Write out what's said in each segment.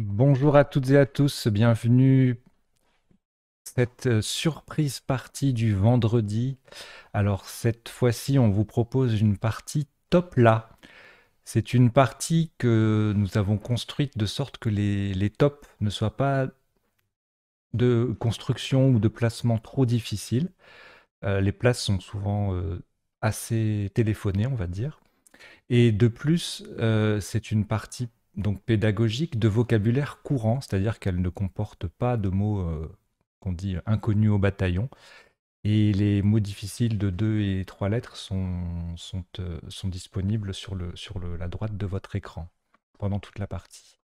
Bonjour à toutes et à tous, bienvenue cette surprise partie du vendredi. Alors cette fois-ci, on vous propose une partie top là. C'est une partie que nous avons construite de sorte que les tops ne soient pas de construction ou de placement trop difficiles. Les places sont souvent assez téléphonées, on va dire. Et de plus, c'est une partie donc pédagogique de vocabulaire courant, c'est-à-dire qu'elle ne comporte pas de mots qu'on dit inconnus au bataillon. Et les mots difficiles de 2 et 3 lettres sont disponibles la droite de votre écran pendant toute la partie.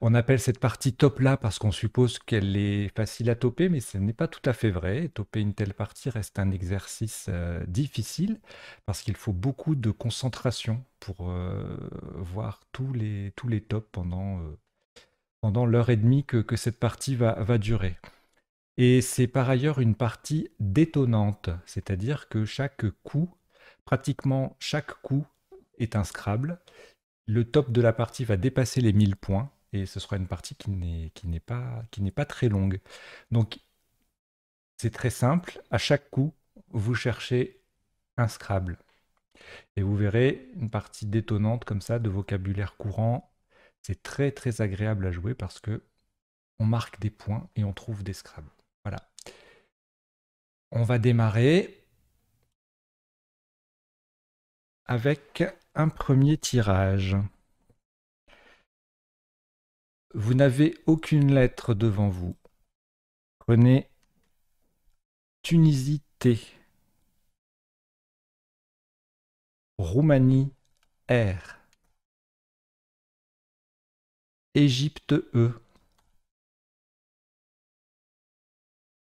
On appelle cette partie top là parce qu'on suppose qu'elle est facile à toper, mais ce n'est pas tout à fait vrai. Toper une telle partie reste un exercice difficile parce qu'il faut beaucoup de concentration pour voir tous les tops pendant l'heure et demie que cette partie va durer. Et c'est par ailleurs une partie détonnante, c'est-à-dire que pratiquement chaque coup est un Scrabble. Le top de la partie va dépasser les 1000 points et ce sera une partie qui n'est pas très longue. Donc c'est très simple, à chaque coup, vous cherchez un Scrabble et vous verrez une partie détonnante comme ça de vocabulaire courant. C'est très très agréable à jouer parce que on marque des points et on trouve des Scrabbles. Voilà. On va démarrer avec un premier tirage. Vous n'avez aucune lettre devant vous. Prenez Tunisie T, Roumanie R, Égypte E,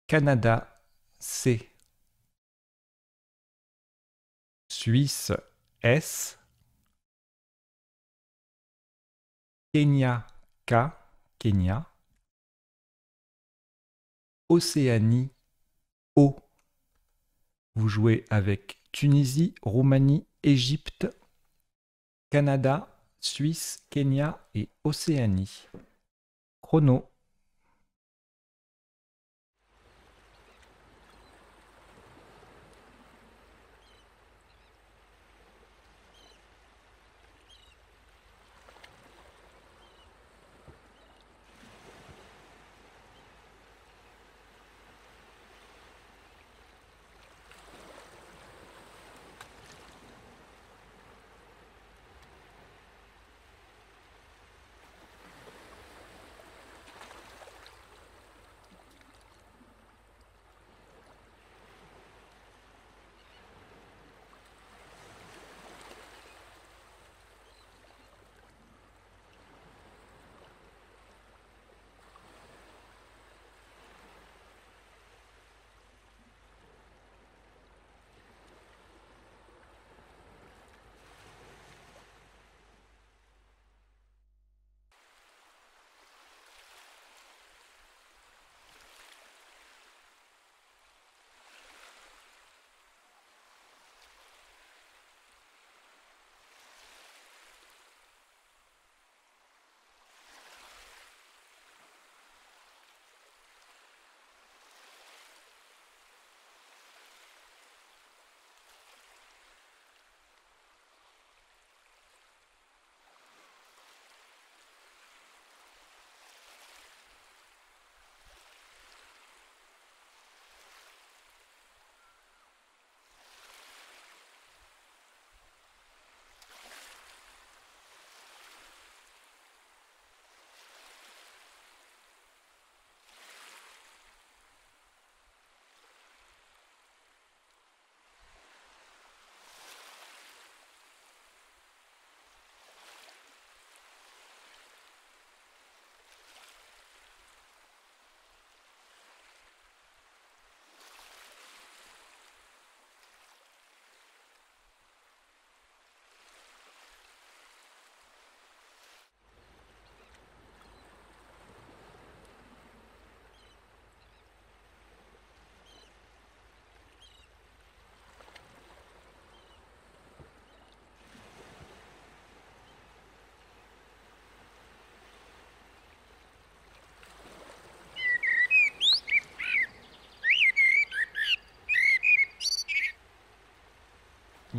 Canada C, Suisse S, Kenya K, Kenya, Océanie O. Vous jouez avec Tunisie, Roumanie, Égypte, Canada, Suisse, Kenya et Océanie. Chrono.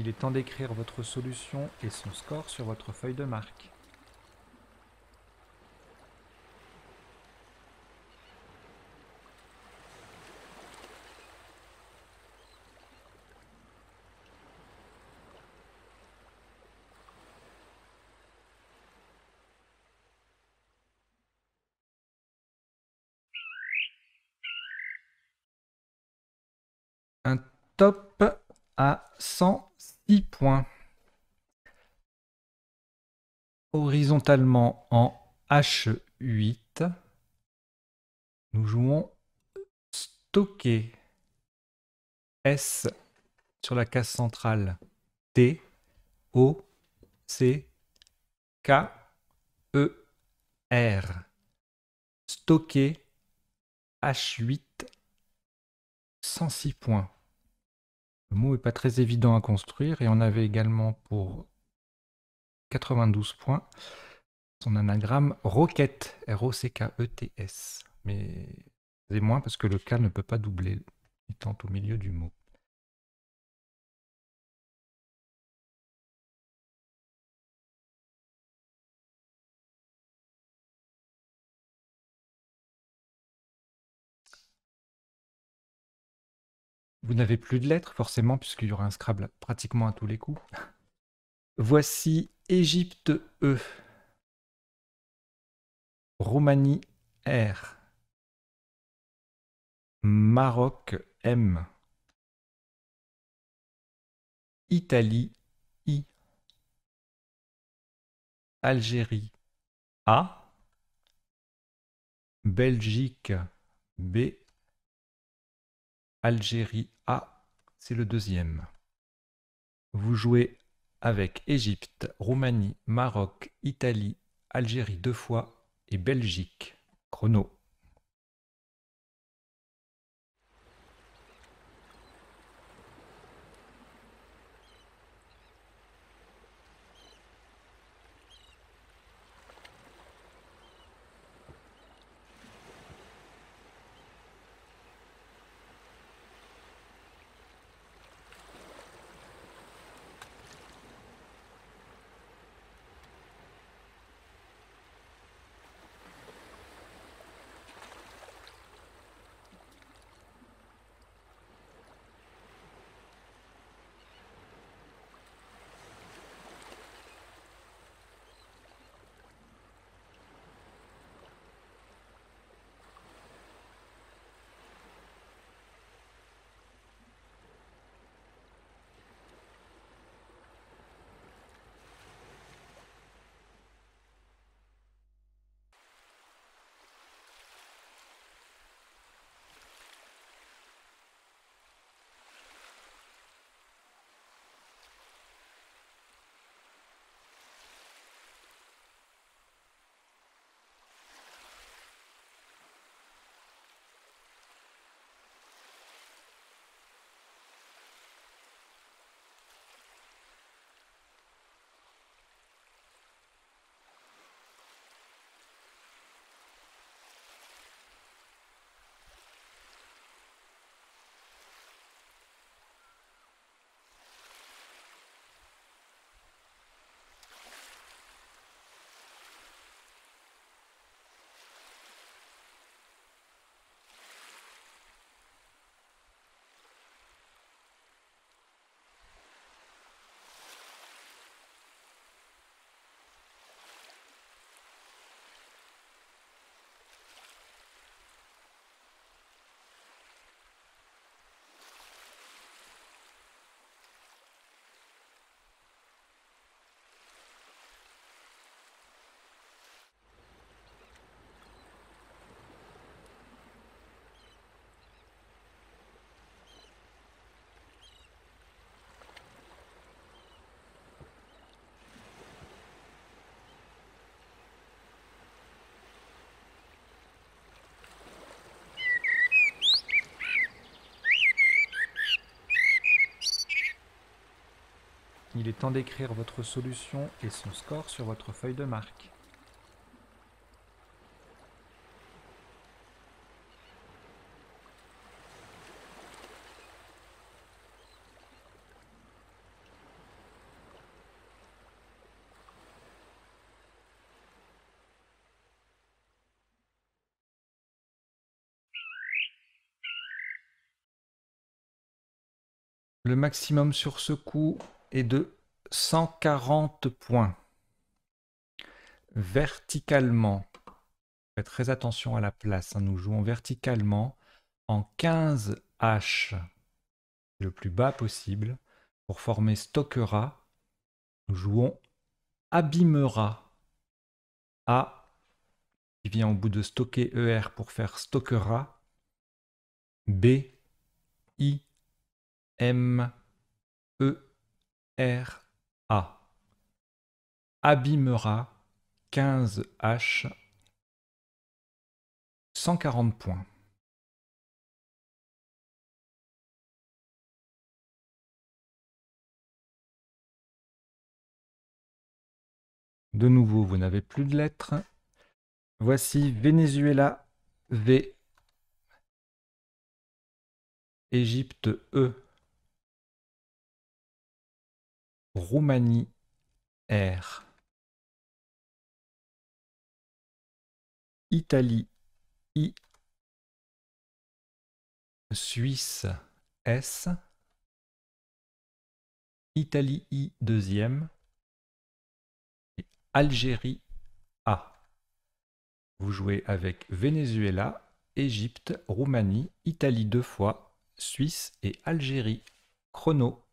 Il est temps d'écrire votre solution et son score sur votre feuille de marque. Un top à 106 points. Horizontalement en H8, nous jouons stocker. S sur la case centrale. T, O, C, K, E, R. Stocker H8, 106 points. Le mot n'est pas très évident à construire et on avait également pour 92 points son anagramme roquette, R-O-C-K-E-T-S. Mais c'est moins parce que le K ne peut pas doubler étant au milieu du mot. Vous n'avez plus de lettres forcément puisqu'il y aura un Scrabble pratiquement à tous les coups. Voici Égypte E, Roumanie R, Maroc M, Italie I, Algérie A, Belgique B, Algérie A, c'est le deuxième. Vous jouez avec Égypte, Roumanie, Maroc, Italie, Algérie 2 fois et Belgique. Chrono. Il est temps d'écrire votre solution et son score sur votre feuille de marque. Le maximum sur ce coup est de 140 points. Verticalement, faites très attention à la place, hein, nous jouons verticalement en 15 H, le plus bas possible. Pour former Stockera, nous jouons Abîmera. A qui vient au bout de stocker ER pour faire Stockera. B, I, M, E, R, A. Abîmera, 15 H, 140 points. De nouveau, vous n'avez plus de lettres. Voici Venezuela, V, Égypte, E, Roumanie, R, Italie, I, Suisse, S, Italie, I, deuxième, et Algérie, A. Vous jouez avec Venezuela, Égypte, Roumanie, Italie 2 fois, Suisse et Algérie. Chrono.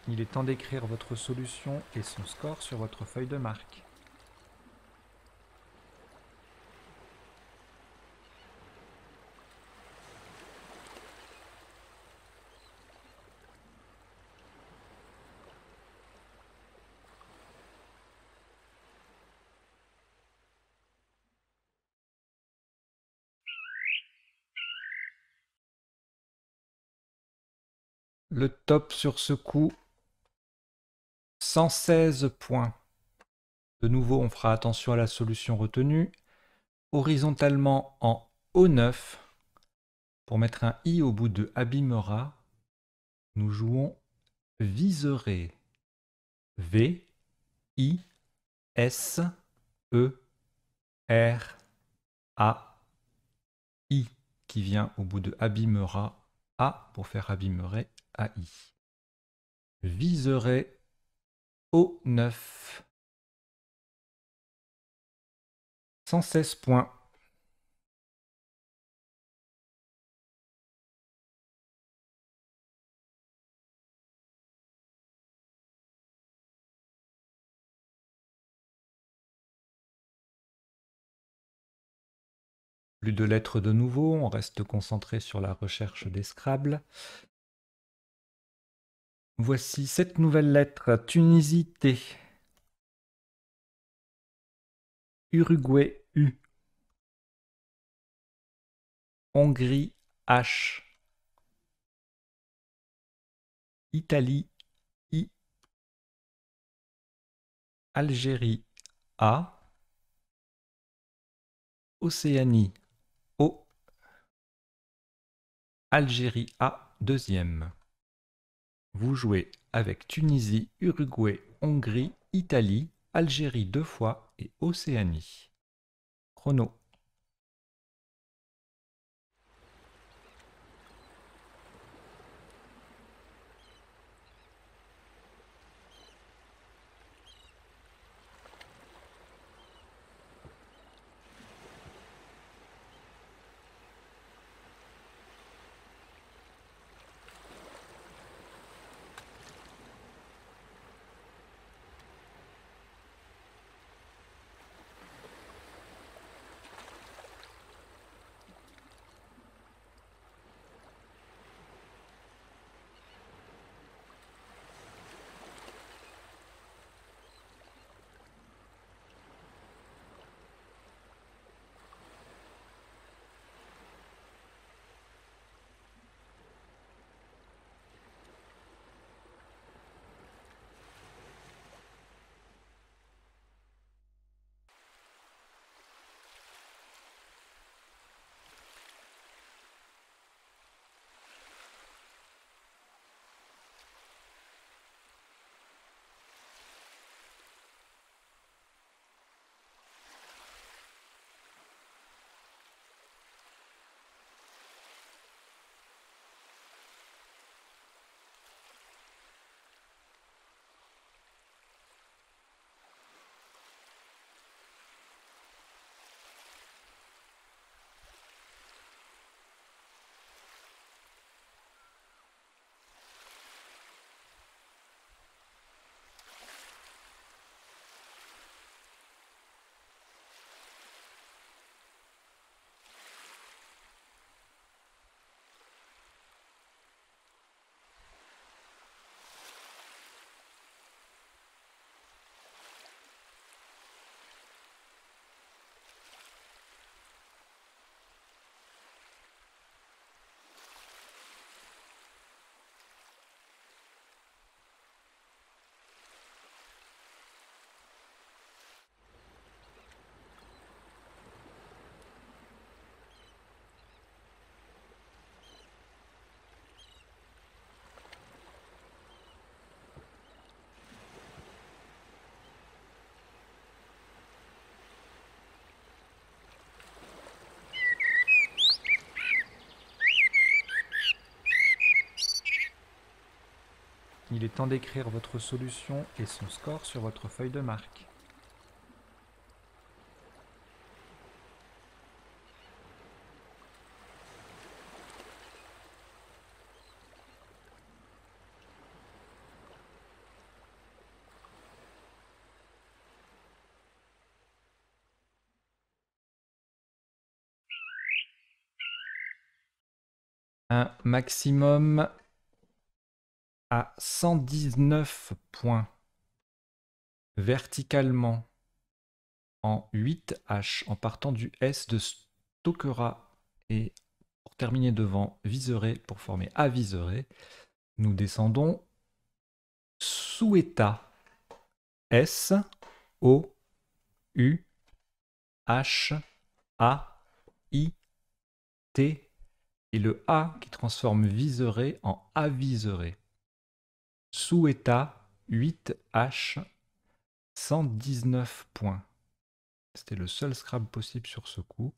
Il est temps d'écrire votre solution et son score sur votre feuille de marque. Le top sur ce coup, 116 points. De nouveau, on fera attention à la solution retenue. Horizontalement en O9, pour mettre un I au bout de Abîmera, nous jouons Viserai. V, I, S, E, R, A, I qui vient au bout de abîmera, A pour faire abîmerait, AI. Viserait, O9. 116 points. Plus de lettres de nouveau, on reste concentré sur la recherche des Scrabble. Voici 7 nouvelles lettres. Tunisie, T. Uruguay, U. Hongrie, H. Italie, I. Algérie, A. Océanie, O. Algérie A, deuxième. Vous jouez avec Tunisie, Uruguay, Hongrie, Italie, Algérie 2 fois et Océanie. Chrono. Il est temps d'écrire votre solution et son score sur votre feuille de marque. Un maximum à 119 points verticalement en 8H en partant du S de Stokera et pour terminer devant Viseray pour former Aviseray. Nous descendons Soueta. S O U H A I T et le A qui transforme Viseray en Aviseray. Soueta 8H 119 points. C'était le seul Scrabble possible sur ce coup.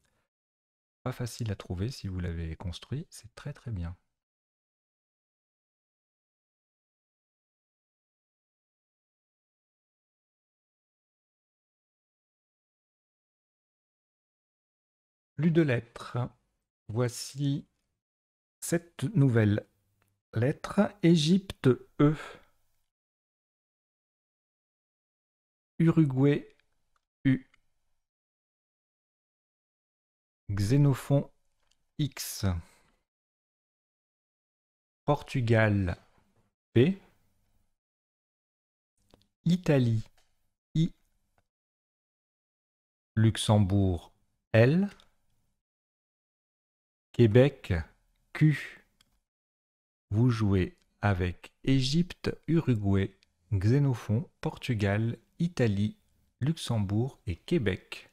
Pas facile à trouver si vous l'avez construit, c'est très très bien. Plus de lettres. Voici 7 nouvelles lettres. Égypte, E. Uruguay, U. Xénophon, X. Portugal, P. Italie, I. Luxembourg, L. Québec, Q. Vous jouez avec Égypte, Uruguay, Xénophon, Portugal, Italie, Luxembourg et Québec.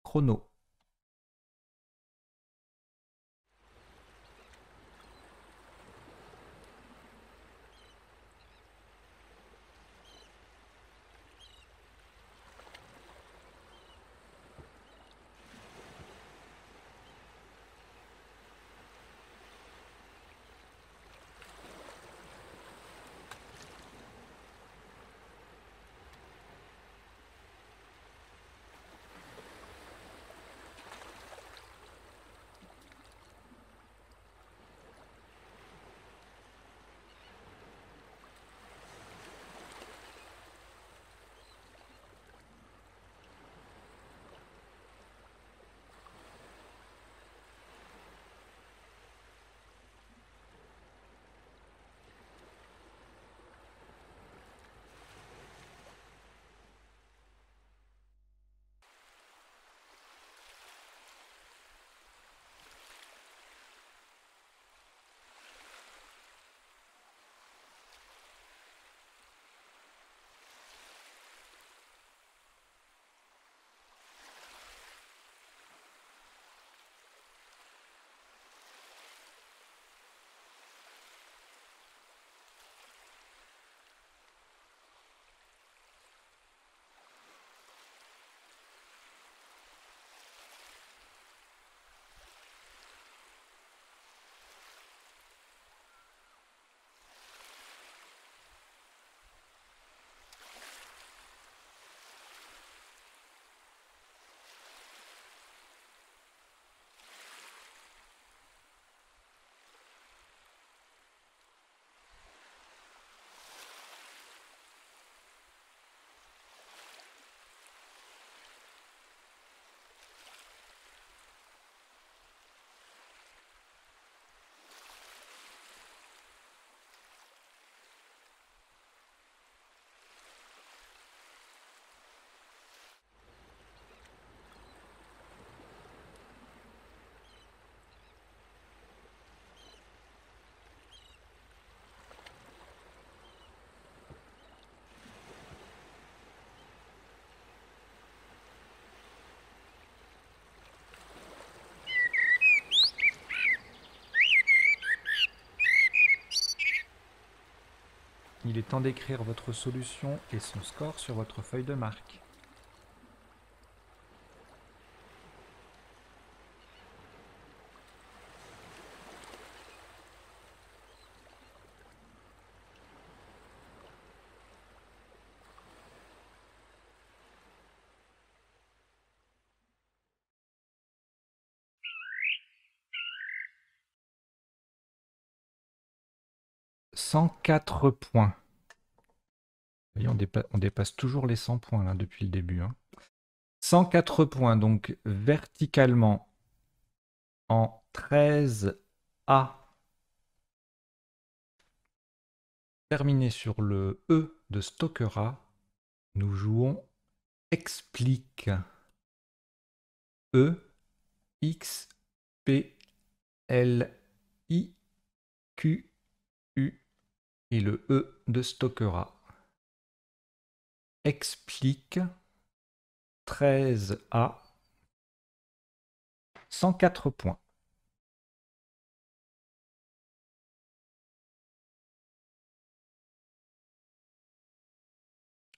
Chrono. Il est temps d'écrire votre solution et son score sur votre feuille de marque. « 104 points. » Vous voyez, on dépasse toujours les 100 points là, depuis le début. 104 points, donc verticalement en 13A. Terminé sur le E de Stokera, nous jouons Explique. E, X, P, L, I, Q, U et le E de Stokera. Explique 13A, 104 points.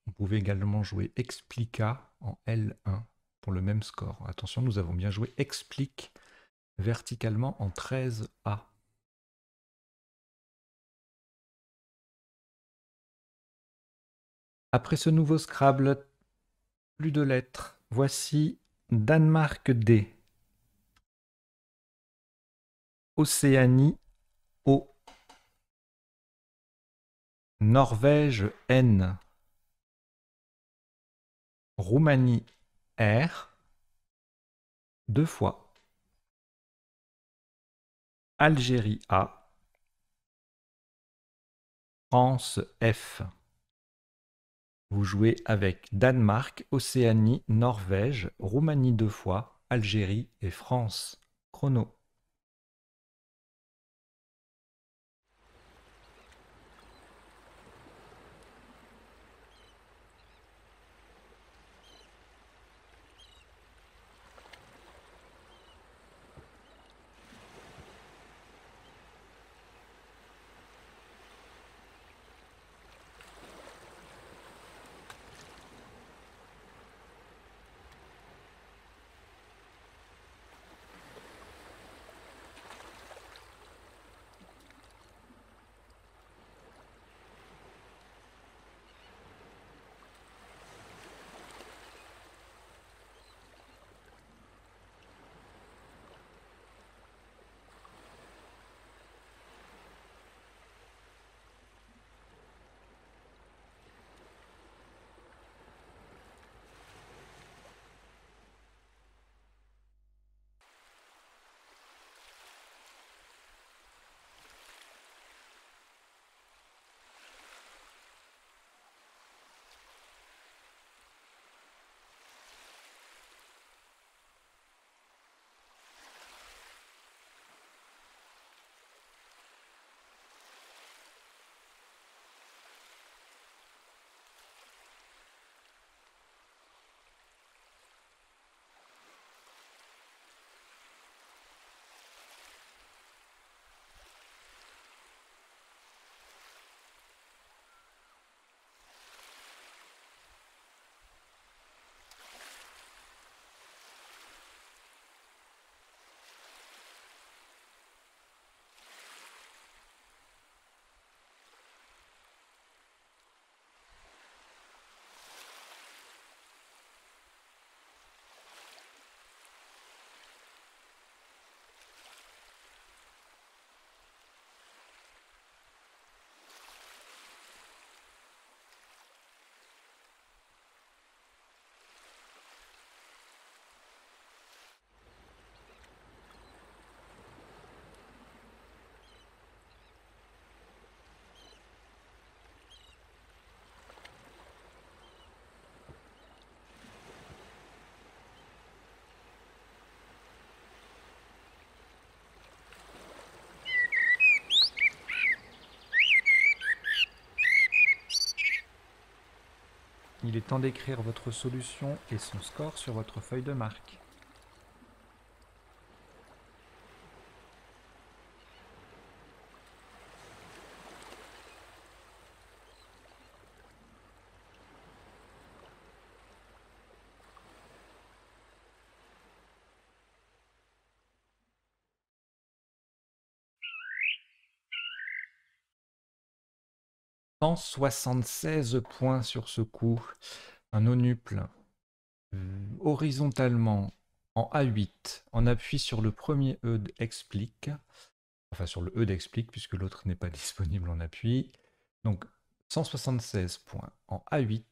Vous pouvez également jouer Explica en L1 pour le même score. Attention, nous avons bien joué Explique verticalement en 13A. Après ce nouveau Scrabble, plus de lettres. Voici Danemark D, Océanie O, Norvège N, Roumanie R, deux fois, Algérie A, France F. Vous jouez avec Danemark, Océanie, Norvège, Roumanie deux fois, Algérie et France. Chrono. Il est temps d'écrire votre solution et son score sur votre feuille de marque. « 176 points sur ce coup. Un onuple horizontalement en A8, en appui sur le premier E d'explique, enfin sur le E d'explique puisque l'autre n'est pas disponible en appui. Donc 176 points en A8,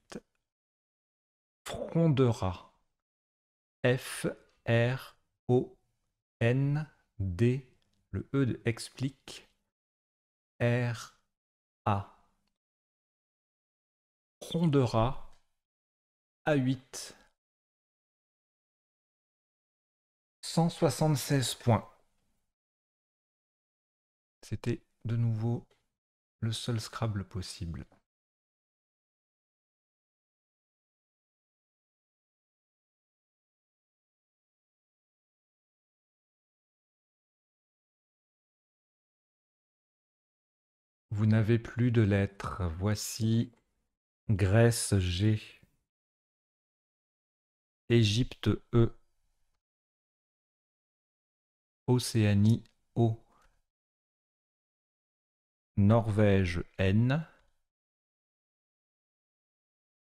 frondera F, R, O, N, D, le E d'explique, R, A. Frondera A8, 176 points. C'était de nouveau le seul Scrabble possible. Vous n'avez plus de lettres. Voici Grèce G, Égypte E, Océanie O, Norvège N,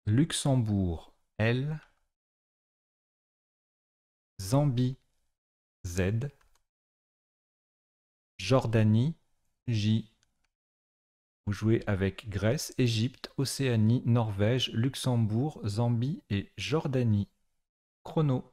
Luxembourg L, Zambie Z, Jordanie J. Vous jouez avec Grèce, Égypte, Océanie, Norvège, Luxembourg, Zambie et Jordanie. Chrono.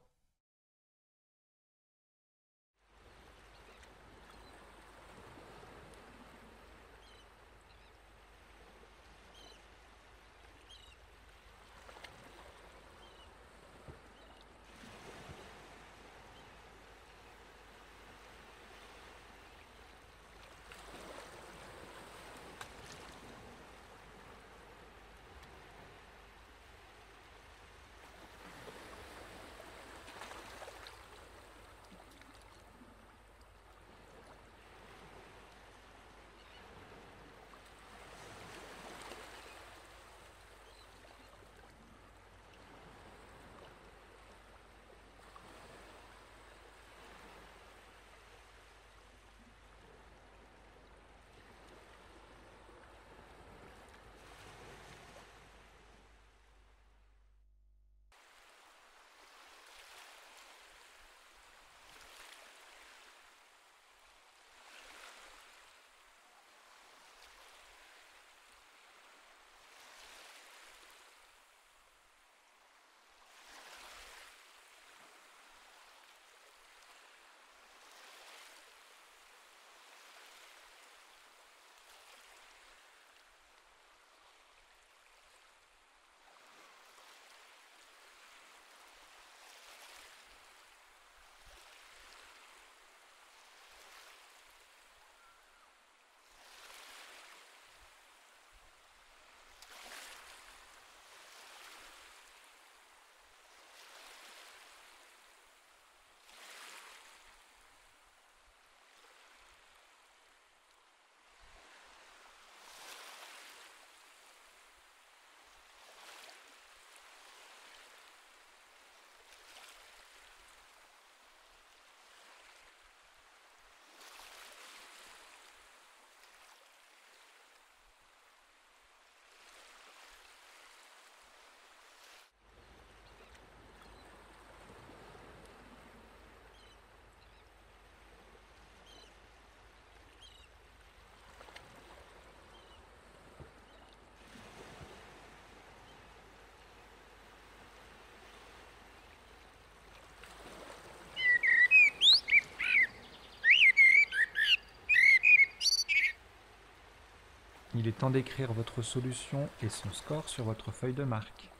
Il est temps d'écrire votre solution et son score sur votre feuille de marque.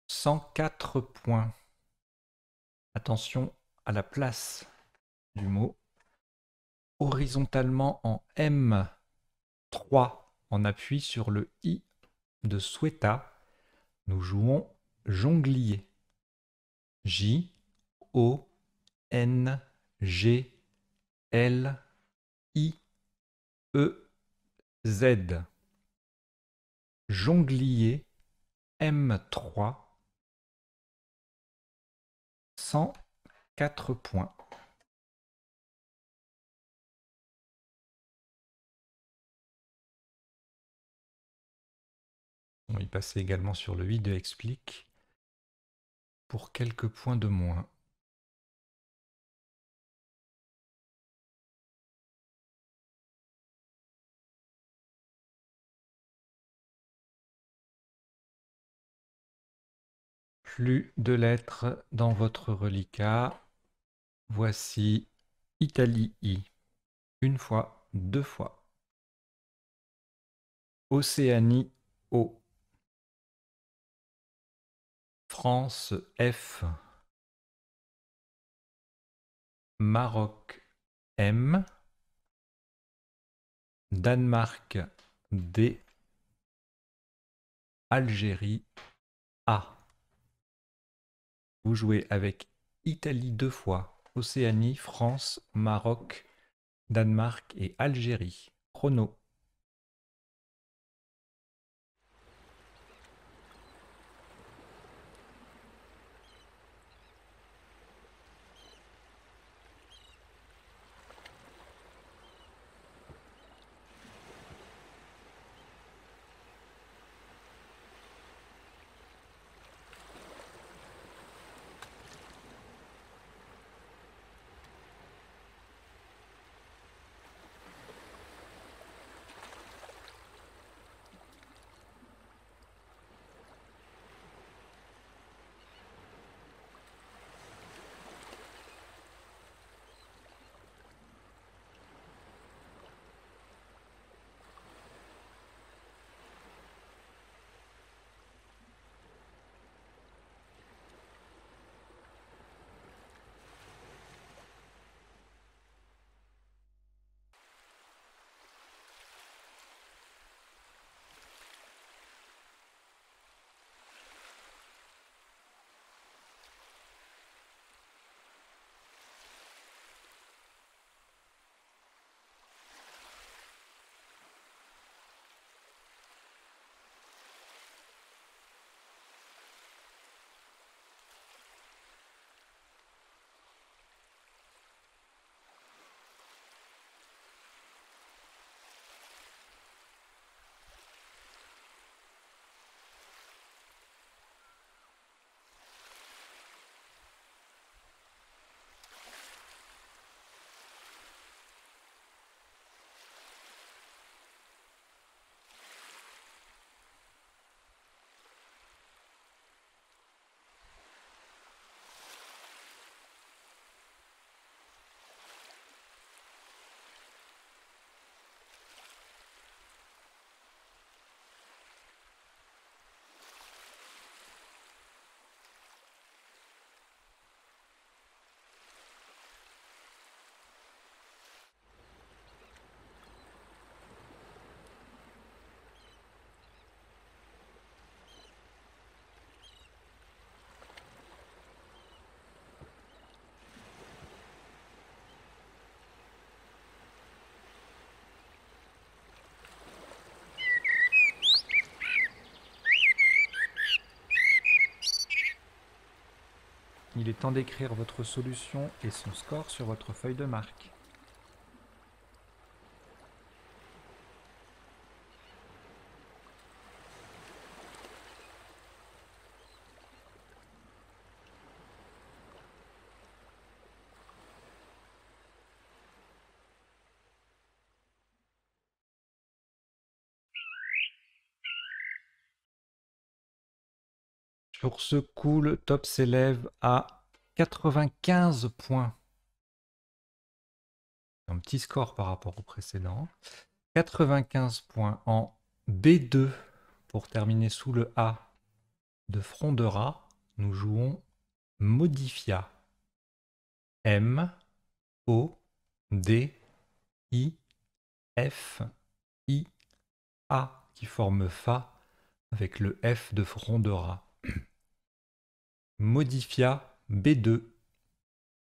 « 104 points. Attention à la place du mot. Horizontalement en M3, on appuie sur le I de Souhaita. Nous jouons jonglier. J, O, N, G, L, I, E, Z. Jonglier M3, 104 points. On va y passer également sur le i de explique pour quelques points de moins. Plus de lettres dans votre reliquat. Voici Italie I. Une fois, deux fois. Océanie O. France F. Maroc M. Danemark D. Algérie, A. Vous jouez avec Italie 2 fois, Océanie, France, Maroc, Danemark et Algérie. Chrono. Il est temps d'écrire votre solution et son score sur votre feuille de marque. Sur ce coup, le top s'élève à 95 points. Un petit score par rapport au précédent. 95 points en B2 pour terminer sous le A de front de rat. Nous jouons Modifia. M, O, D, I, F, I, A qui forme Fa avec le F de front de rat. Modifia B2,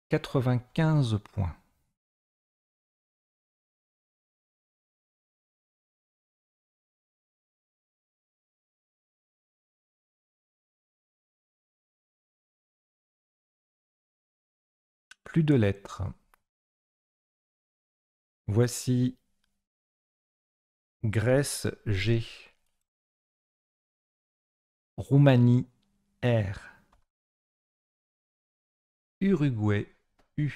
95 points. Plus de lettres. Voici Grèce G, Roumanie R, Uruguay U,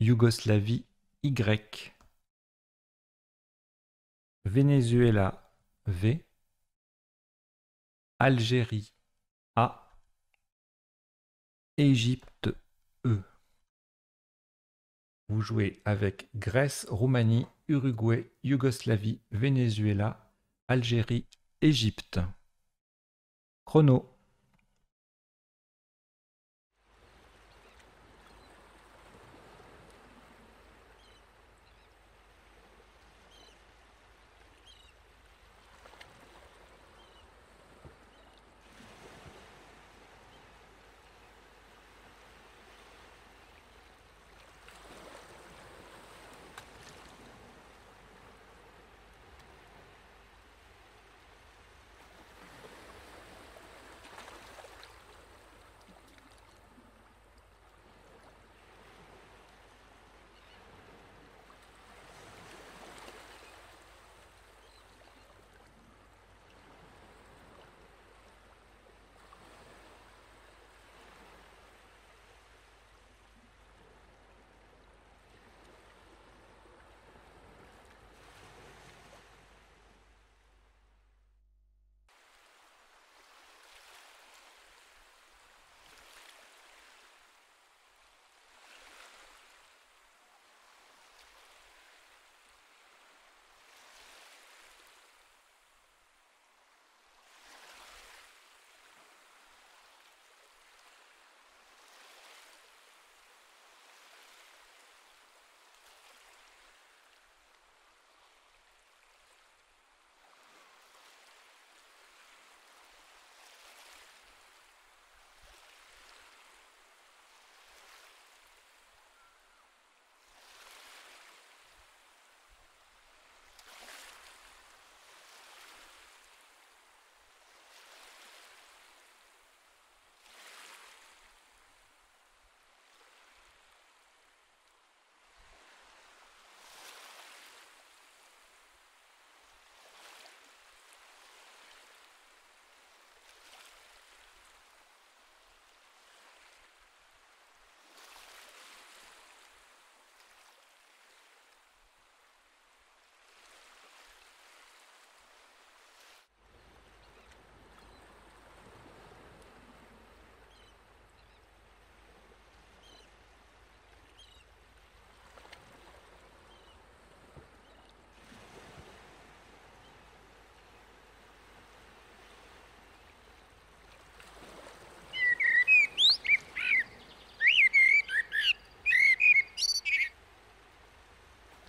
Yougoslavie Y, Venezuela V, Algérie A, Égypte E. Vous jouez avec Grèce, Roumanie, Uruguay, Yougoslavie, Venezuela, Algérie, Égypte. Chrono.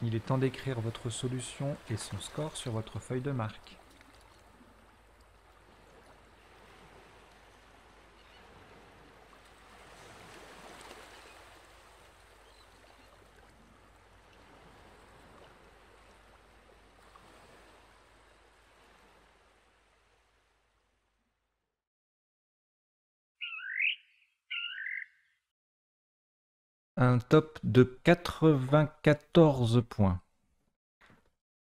Il est temps d'écrire votre solution et son score sur votre feuille de marque. Un top de 94 points.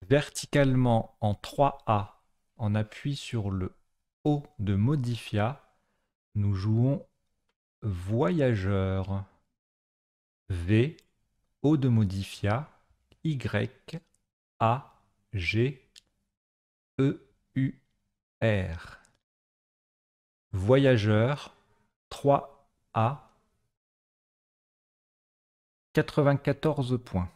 Verticalement en 3A, en appui sur le O de Modifia, nous jouons Voyageur. V, O de Modifia, Y, A, G, E, U, R. Voyageur, 3A, 94 points.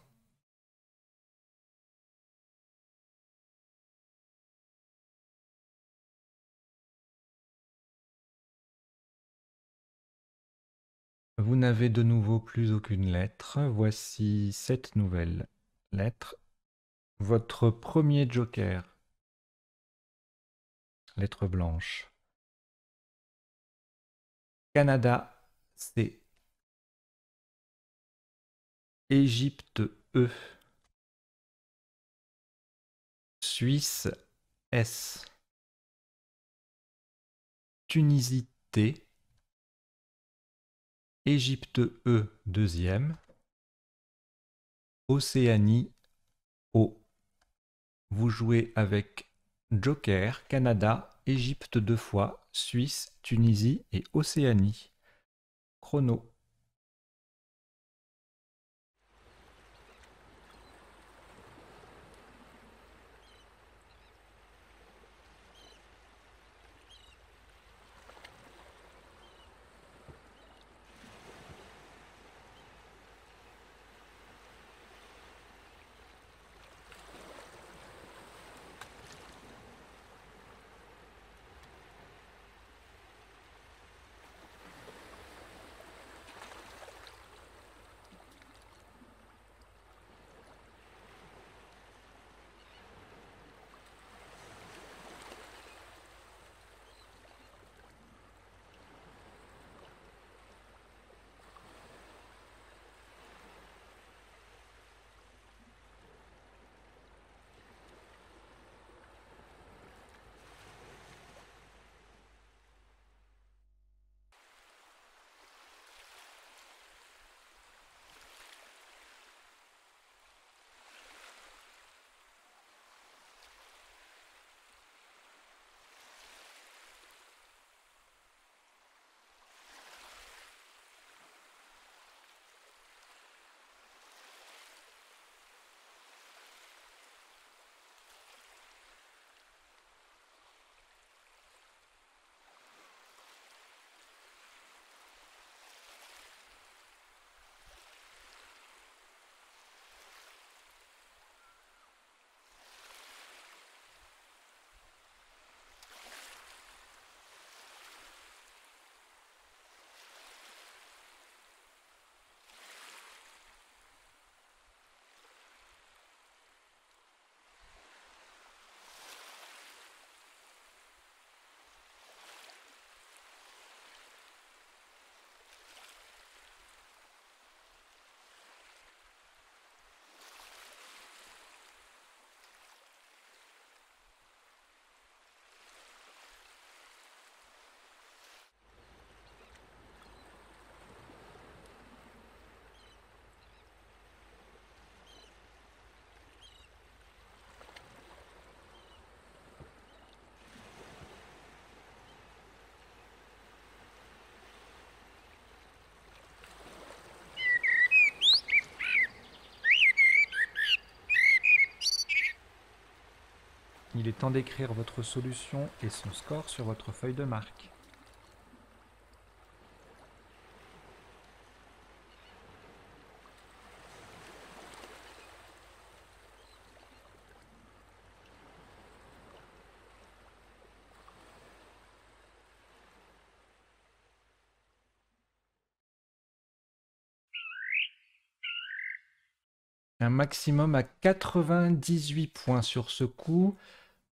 Vous n'avez de nouveau plus aucune lettre. Voici 7 nouvelles lettres. Votre premier joker, lettre blanche. Canada, C. Égypte, E. Suisse, S. Tunisie, T. Égypte, E, deuxième. Océanie, O. Vous jouez avec Joker, Canada, Égypte 2 fois, Suisse, Tunisie et Océanie. Chrono. Il est temps d'écrire votre solution et son score sur votre feuille de marque. Un maximum à 98 points sur ce coup,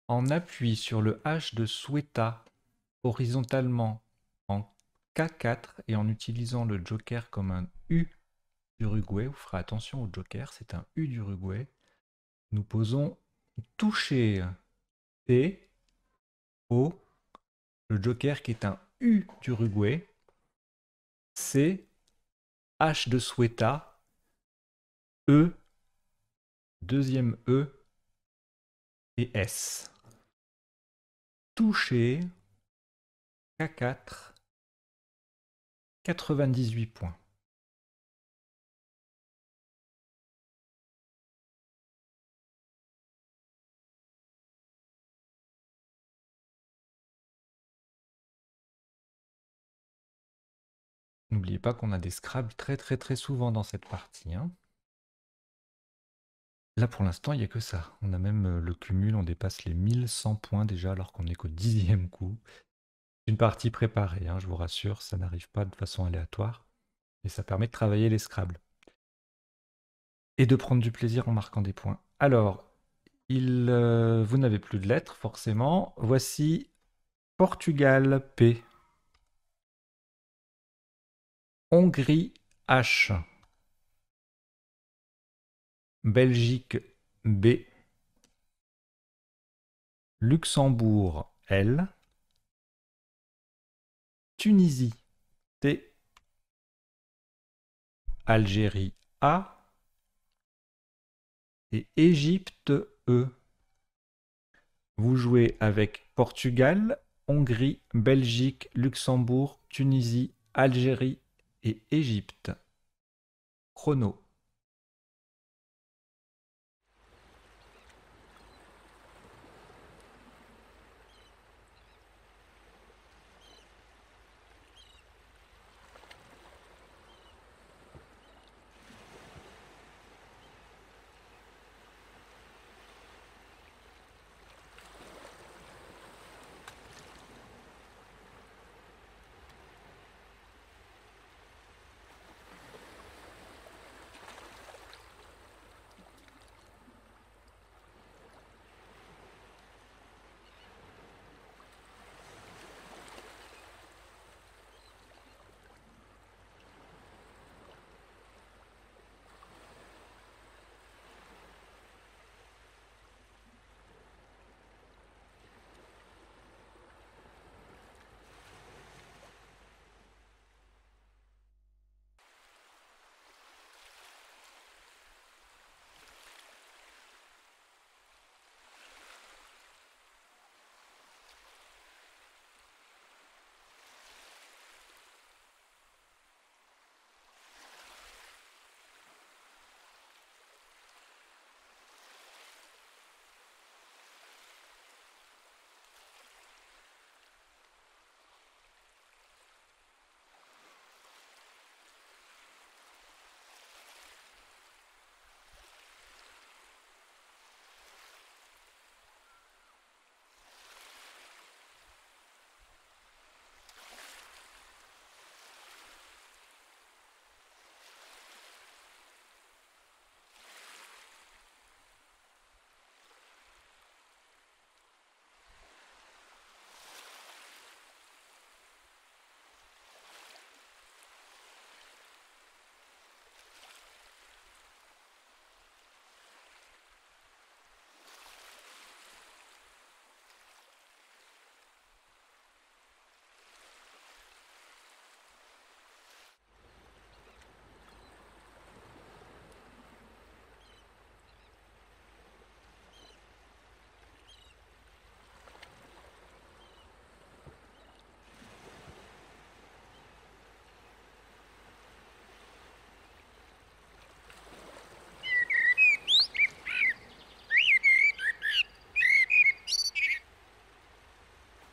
en appui sur le H de Sueta, horizontalement en K4 et en utilisant le joker comme un U d'Uruguay. Vous ferez attention au joker, c'est un U d'Uruguay. Nous posons toucher T, O, le joker qui est un U d'Uruguay, C, H de Sueta, E, deuxième E et S. Toucher K4, 98 points. N'oubliez pas qu'on a des Scrabble très souvent dans cette partie, hein. Là pour l'instant il n'y a que ça. On a même le cumul, on dépasse les 1100 points déjà alors qu'on n'est qu'au 10e coup. C'est une partie préparée, hein, je vous rassure, ça n'arrive pas de façon aléatoire. Et ça permet de travailler les Scrabble. Et de prendre du plaisir en marquant des points. Alors, vous n'avez plus de lettres forcément. Voici Portugal P. Hongrie H. Belgique B. Luxembourg L. Tunisie T. Algérie A. Et Égypte E. Vous jouez avec Portugal, Hongrie, Belgique, Luxembourg, Tunisie, Algérie et Égypte. Chrono.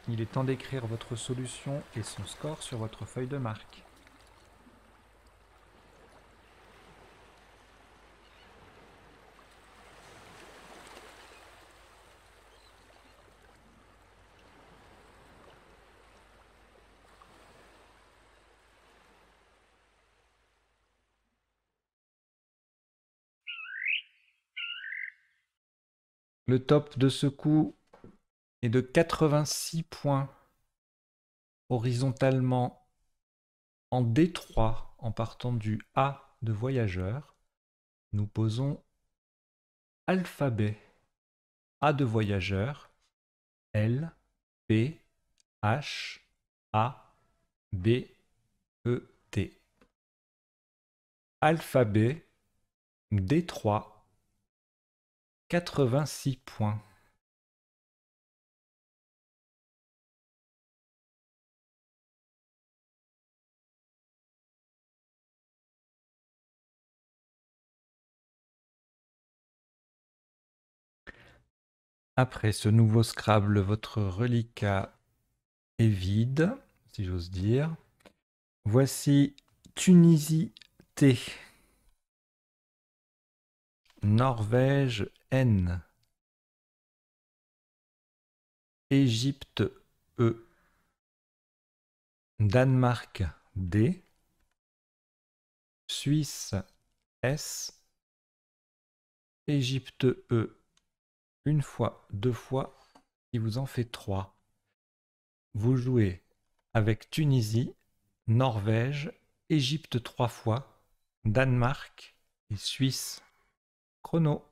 Il est temps d'écrire votre solution et son score sur votre feuille de marque. Le top de ce coup est de 86 points horizontalement en D3 en partant du A de voyageur. Nous posons alphabet. A de voyageur, L, P, H, A, B, E, T. Alphabet, D3, 86 points. Après ce nouveau Scrabble, votre reliquat est vide, si j'ose dire. Voici Tunisie T, Norvège N, Égypte E, Danemark D, Suisse S, Égypte E, une fois, deux fois, il vous en fait 3. Vous jouez avec Tunisie, Norvège, Égypte 3 fois, Danemark et Suisse. Chrono.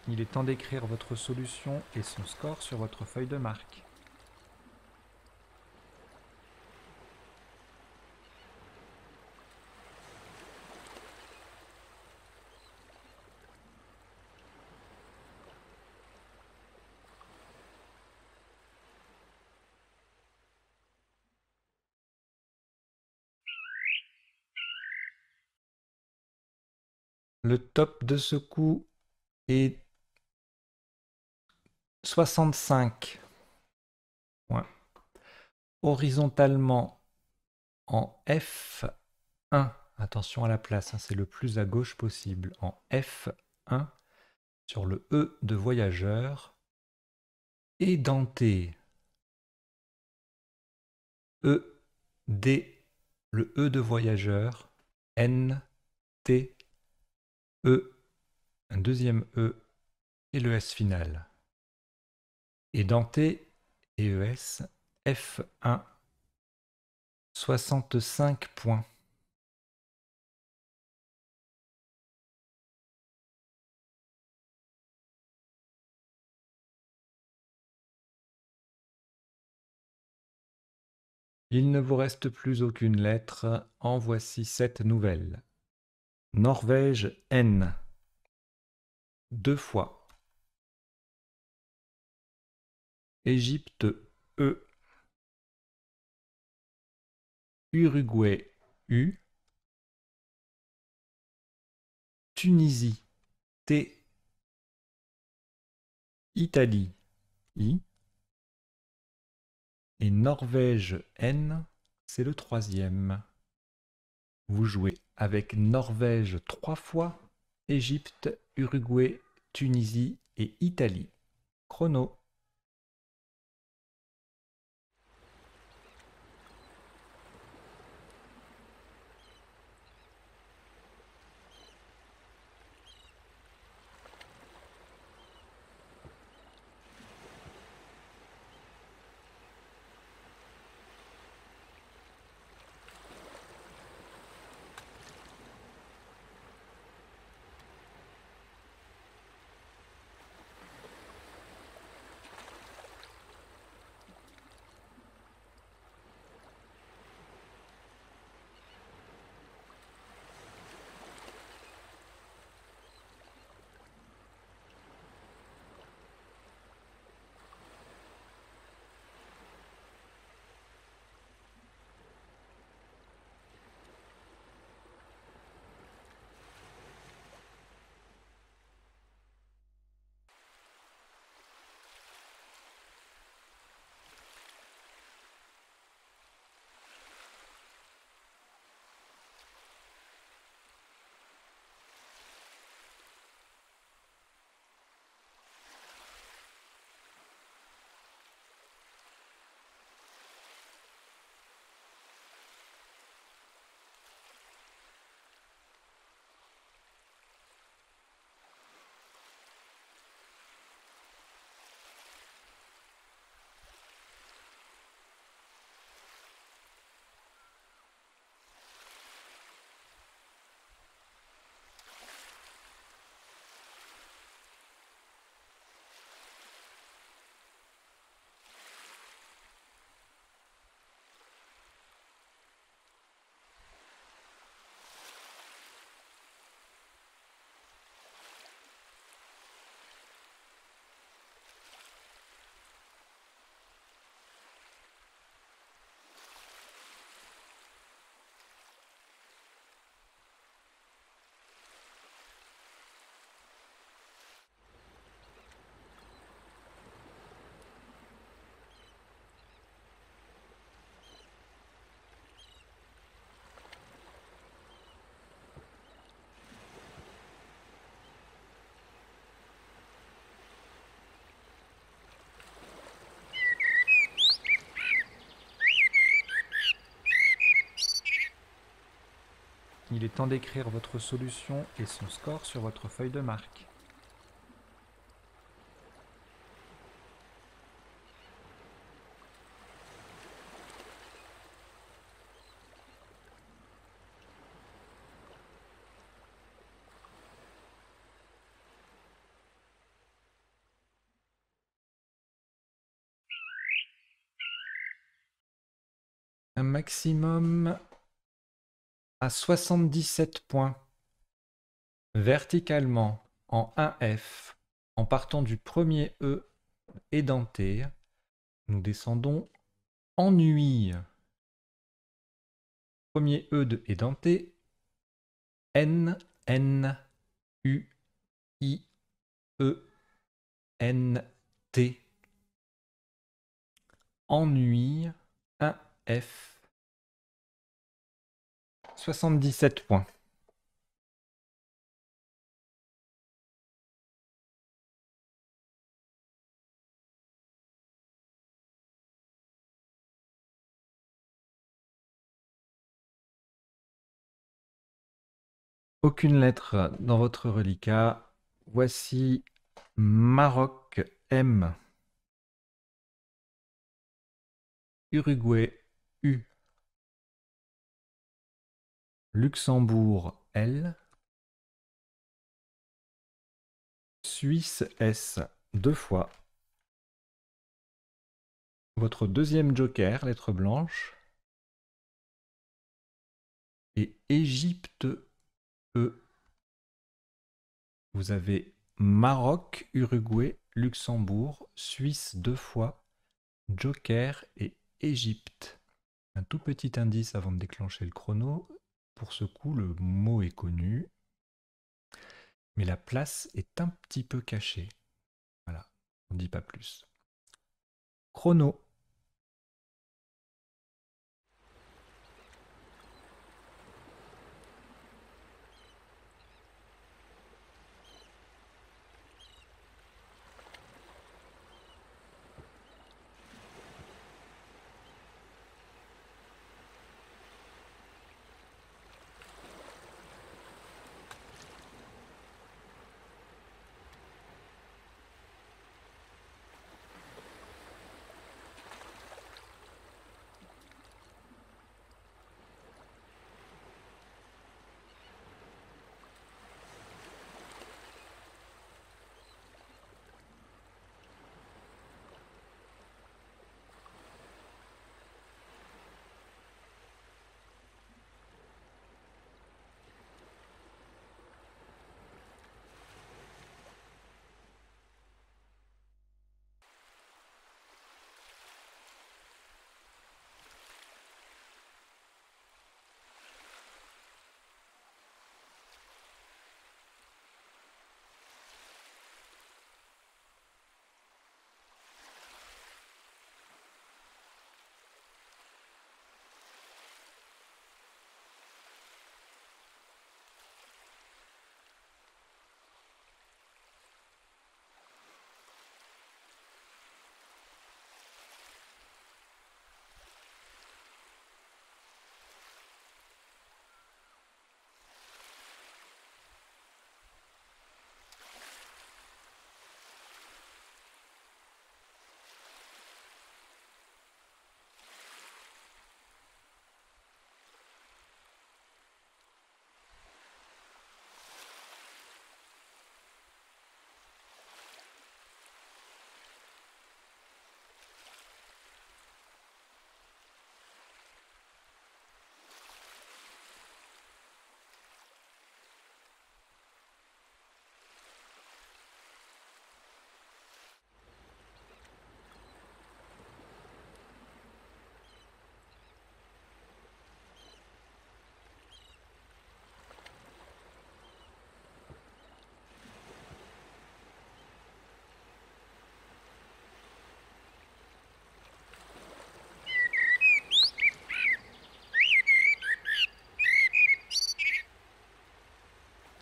Il est temps d'écrire votre solution et son score sur votre feuille de marque. Le top de ce coup est 65 points. Horizontalement en F1, attention à la place, hein, c'est le plus à gauche possible, en F1 sur le E de voyageur, édenté, E, D, le E de voyageur, N, T, E, un deuxième E et le S final. Édenté, ES, F1, 65 points. Il ne vous reste plus aucune lettre, en voici 7 nouvelles. Norvège N, 2 fois. Égypte E, Uruguay U, Tunisie T, Italie I, et Norvège N, c'est le troisième. Vous jouez avec Norvège 3 fois, Égypte, Uruguay, Tunisie et Italie. Chrono. Il est temps d'écrire votre solution et son score sur votre feuille de marque. Un maximum à 77 points. Verticalement en 1F, en partant du premier E édenté, nous descendons ennui. Premier E de édenté, N, N, U, I, E, N, T. Ennui, 1F, 77 points. Aucune lettre dans votre reliquat. Voici Maroc M, Uruguay U, Luxembourg L, Suisse S, 2 fois. Votre deuxième joker, lettre blanche, et Égypte E. Vous avez Maroc, Uruguay, Luxembourg, Suisse 2 fois, joker et Égypte. Un tout petit indice avant de déclencher le chrono. Pour ce coup, le mot est connu, mais la place est un petit peu cachée. Voilà, on ne dit pas plus. Chrono.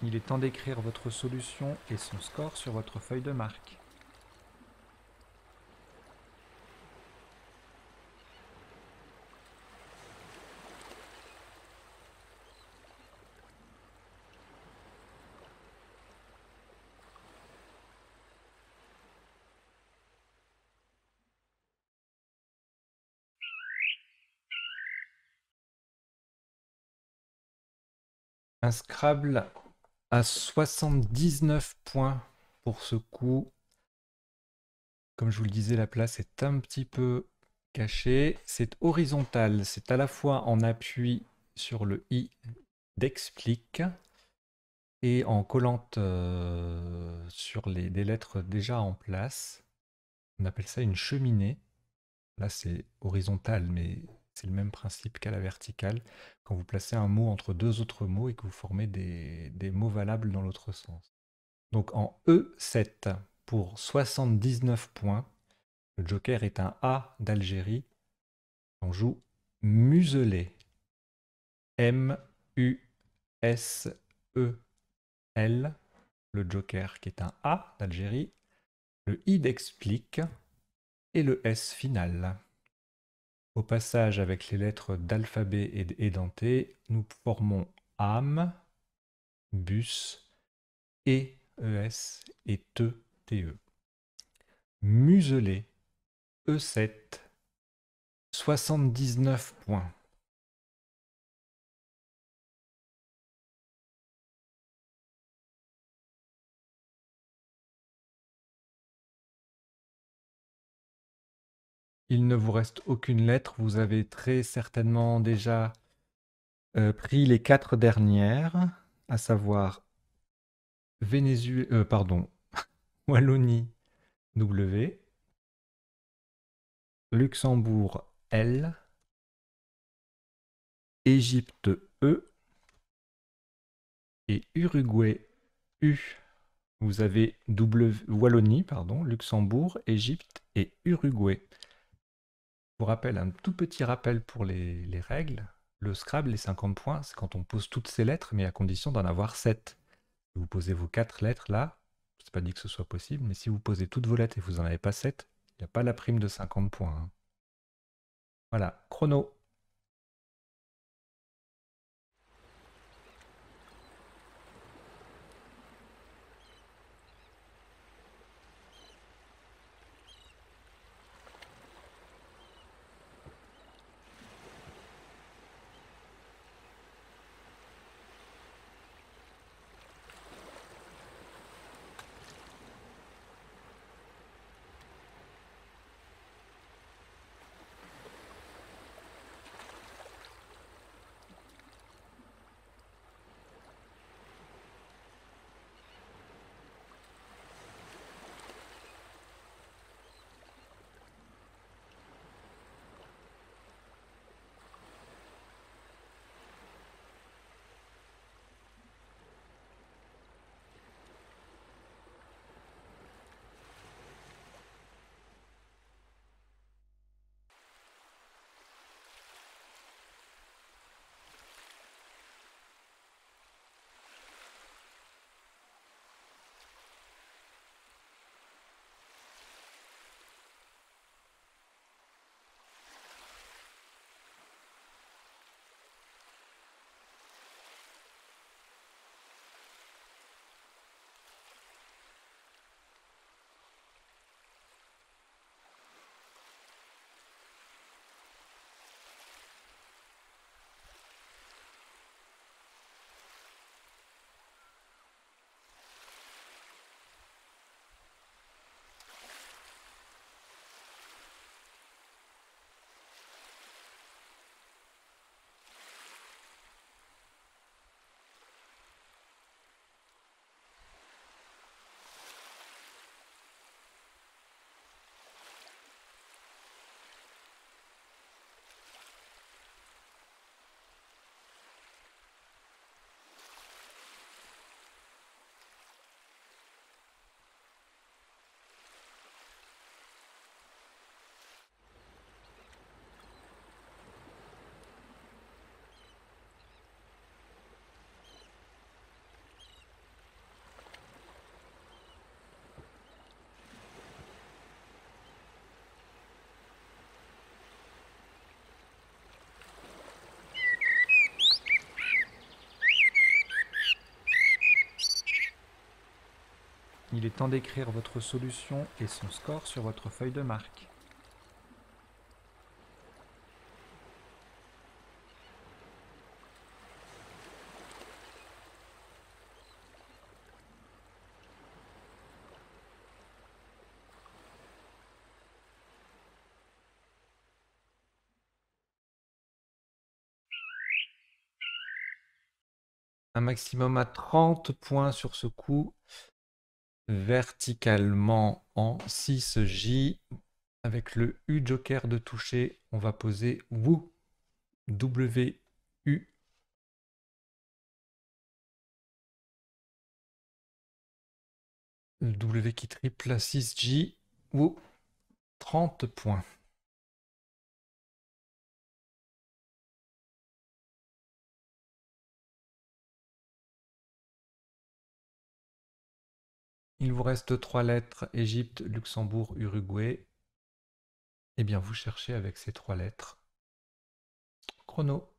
Il est temps d'écrire votre solution et son score sur votre feuille de marque. Un Scrabble à 79 points pour ce coup. Comme je vous le disais, la place est un petit peu cachée. C'est horizontal, c'est à la fois en appui sur le i d'explique et en collant sur des lettres déjà en place. On appelle ça une cheminée. Là, c'est horizontal, mais c'est le même principe qu'à la verticale. Quand vous placez un mot entre deux autres mots et que vous formez des mots valables dans l'autre sens. Donc en E7 pour 79 points, le joker est un A d'Algérie. On joue muselé. M-U-S-E-L. Le joker qui est un A d'Algérie. Le I d'explique. Et le S final. Au passage, avec les lettres d'alphabet et édenté, nous formons âme, bus, ES et TE. Muselé, E7, 79 points. Il ne vous reste aucune lettre. Vous avez très certainement déjà pris les 4 dernières, à savoir Wallonie W, Luxembourg L, Égypte E et Uruguay U. Vous avez Wallonie, Luxembourg, Égypte et Uruguay. Je vous rappelle un tout petit rappel pour les règles. Le Scrabble, les 50 points, c'est quand on pose toutes ces lettres, mais à condition d'en avoir 7. Vous posez vos 4 lettres là, c'est pas dit que ce soit possible, mais si vous posez toutes vos lettres et vous n'en avez pas 7, il n'y a pas la prime de 50 points. Hein. Voilà, chrono. Il est temps d'écrire votre solution et son score sur votre feuille de marque. Un maximum à 30 points sur ce coup. Verticalement en 6J. Avec le U joker de toucher, on va poser WU. W-U. Le W qui triple à 6J. WU. 30 points. Il vous reste 3 lettres, Égypte, Luxembourg, Uruguay. Eh bien, vous cherchez avec ces 3 lettres. Chrono.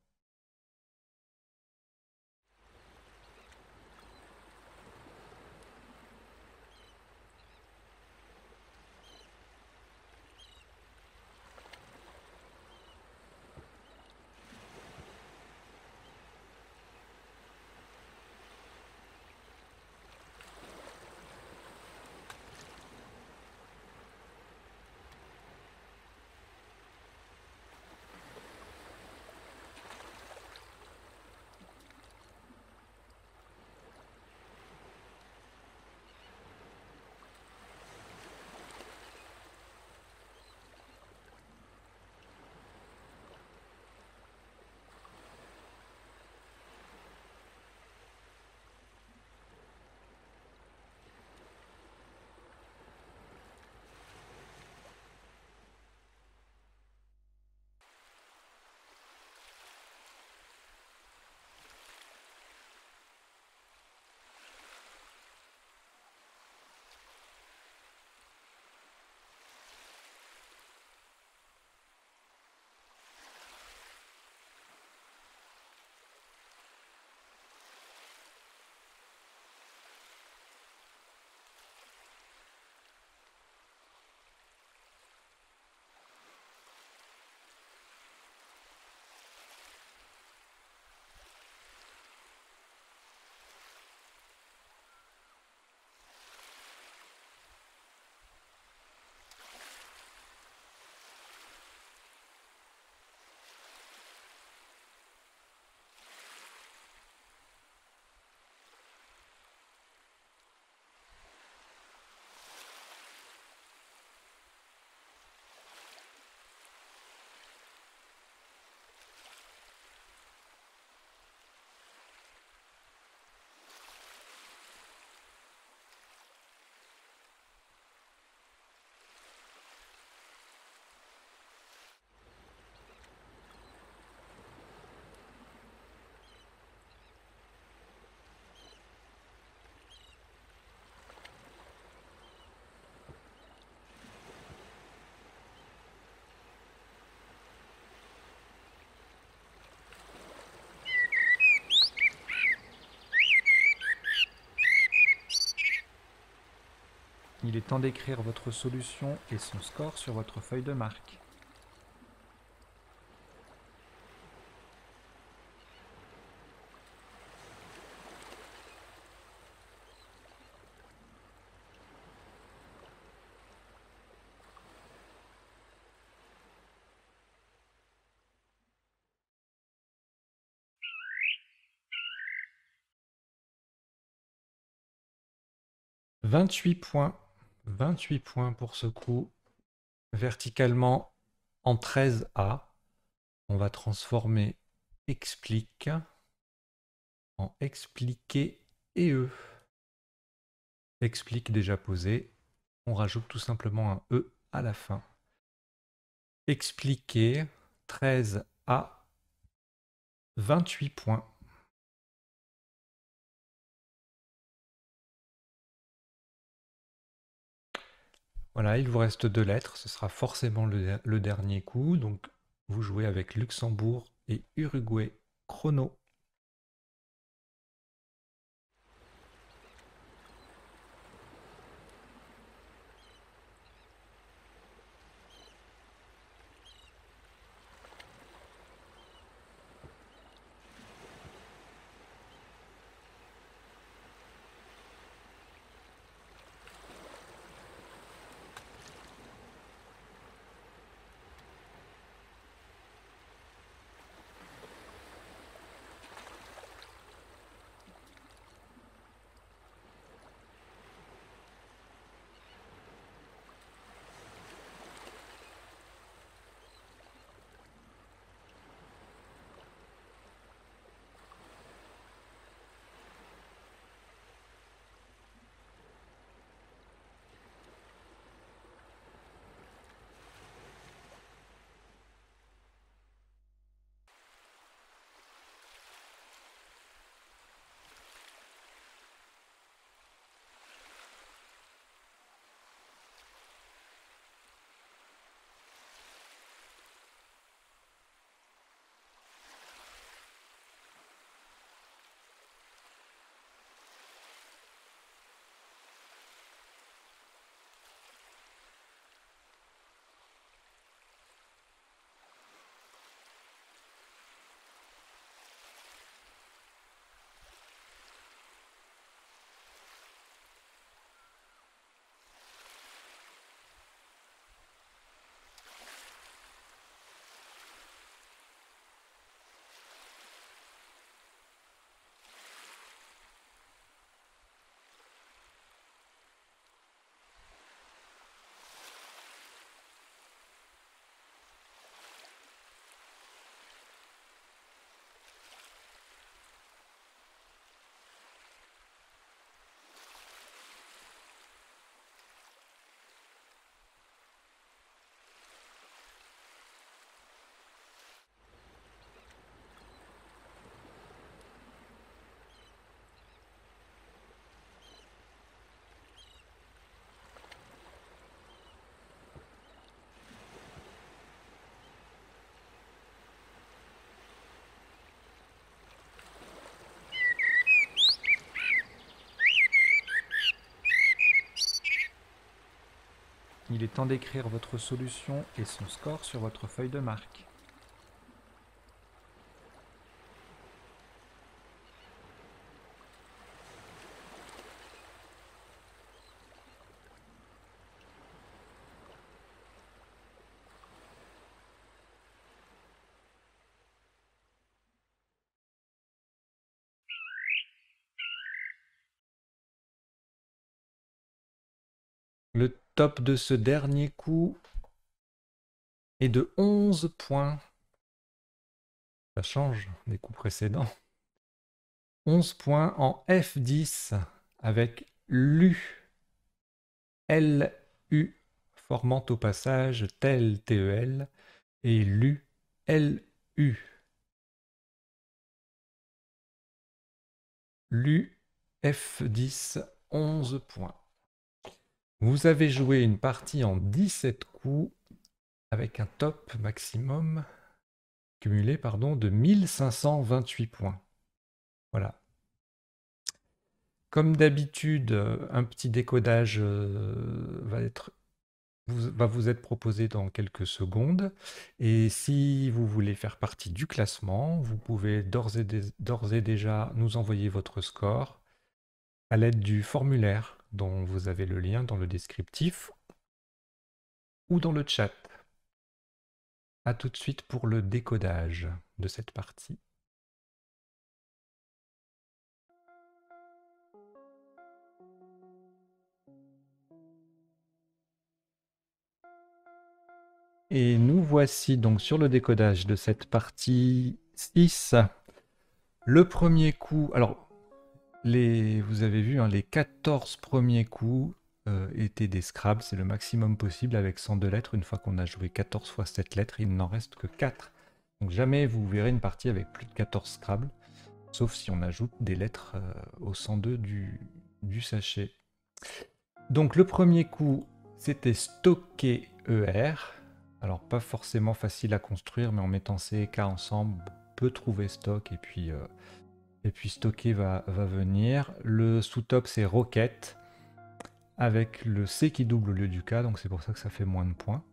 Il est temps d'écrire votre solution et son score sur votre feuille de marque. « 28 points. 28 points pour ce coup. Verticalement en 13A. On va transformer explique en expliquer et E. Explique déjà posé. On rajoute tout simplement un E à la fin. Expliquer 13A. 28 points. Voilà, il vous reste 2 lettres, ce sera forcément le dernier coup. Donc vous jouez avec Luxembourg et Uruguay chrono. Il est temps d'écrire votre solution et son score sur votre feuille de marque. Le top de ce dernier coup est de 11 points. Ça change des coups précédents. 11 points en F10 avec LU. LU formant au passage tel TEL et LU. LU. LU F10, 11 points. Vous avez joué une partie en 17 coups avec un top maximum cumulé de 1528 points. Voilà. Comme d'habitude, un petit décodage va vous être proposé dans quelques secondes. Et si vous voulez faire partie du classement, vous pouvez d'ores et déjà nous envoyer votre score à l'aide du formulaire dont vous avez le lien dans le descriptif ou dans le chat. A tout de suite pour le décodage de cette partie. Et nous voici donc sur le décodage de cette partie 6. Le premier coup, alors vous avez vu, hein, les 14 premiers coups étaient des Scrabble, c'est le maximum possible avec 102 lettres. Une fois qu'on a joué 14 fois 7 lettres, il n'en reste que 4. Donc jamais vous verrez une partie avec plus de 14 Scrabble, sauf si on ajoute des lettres au 102 du sachet. Donc le premier coup, c'était stocker ER. Alors pas forcément facile à construire, mais en mettant C et K ensemble, on peut trouver stock et puis stocker va venir. Le sous-top, c'est rocket, avec le C qui double au lieu du K, donc c'est pour ça que ça fait moins de points.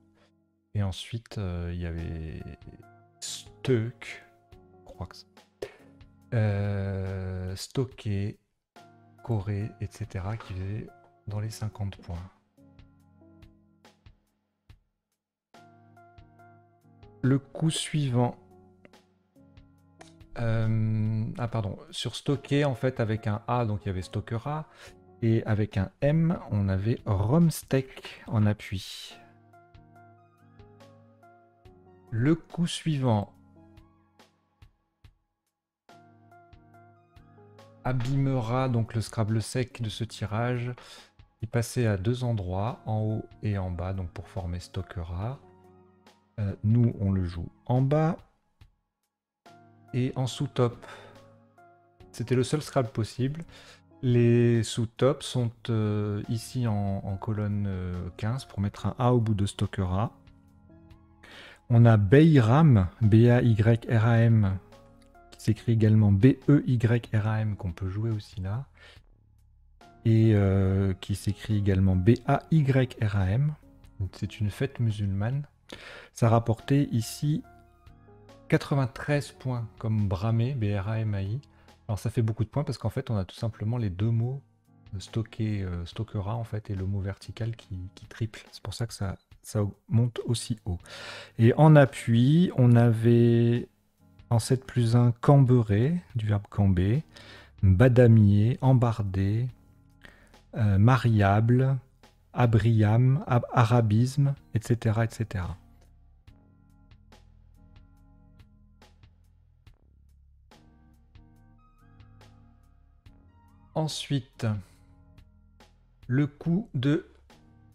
Et ensuite, il y avait stuck, je crois que c'est... stocker, coré, etc., qui faisait dans les 50 points. Le coup suivant... sur stocker, en fait, avec un A, donc il y avait stockera, et avec un M, on avait romsteak en appui. Le coup suivant abîmera donc le Scrabble sec de ce tirage. Il passait à 2 endroits, en haut et en bas, donc pour former stockera. Nous, on le joue en bas et en sous-top. C'était le seul Scrabble possible. Les sous-tops sont ici en colonne 15 pour mettre un A au bout de stockera. On a Bayram, B-A-Y-R-A-M, qui s'écrit également B-E-Y-R-A-M, qu'on peut jouer aussi là. Et qui s'écrit également B-A-Y-R-A-M. C'est une fête musulmane. Ça rapportait ici 93 points comme Bramé, B-R-A-M-A-I. Alors ça fait beaucoup de points parce qu'en fait on a tout simplement les deux mots stockera en fait et le mot vertical qui triple. C'est pour ça que ça monte aussi haut. Et en appui, on avait en 7+1 camberer, du verbe camber, badamier, embardé, mariable, abriam, arabisme, etc., etc. Ensuite, le coup de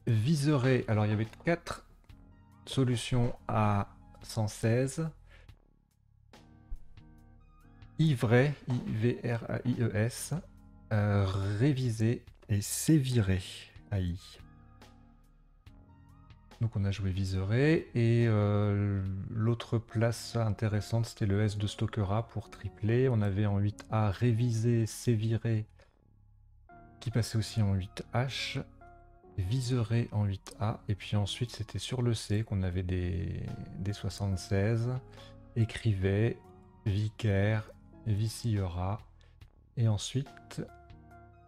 viserai. Alors, il y avait 4 solutions à 116. Ivray, I-V-R-A-I-E-S, réviser et sévirer, AI. Donc on a joué viserai et l'autre place intéressante c'était le S de stockera pour tripler. On avait en 8A réviser, sévirer qui passait aussi en 8H, viserai en 8A et puis ensuite c'était sur le C qu'on avait des 76, écrivait, vicaire, viciera et ensuite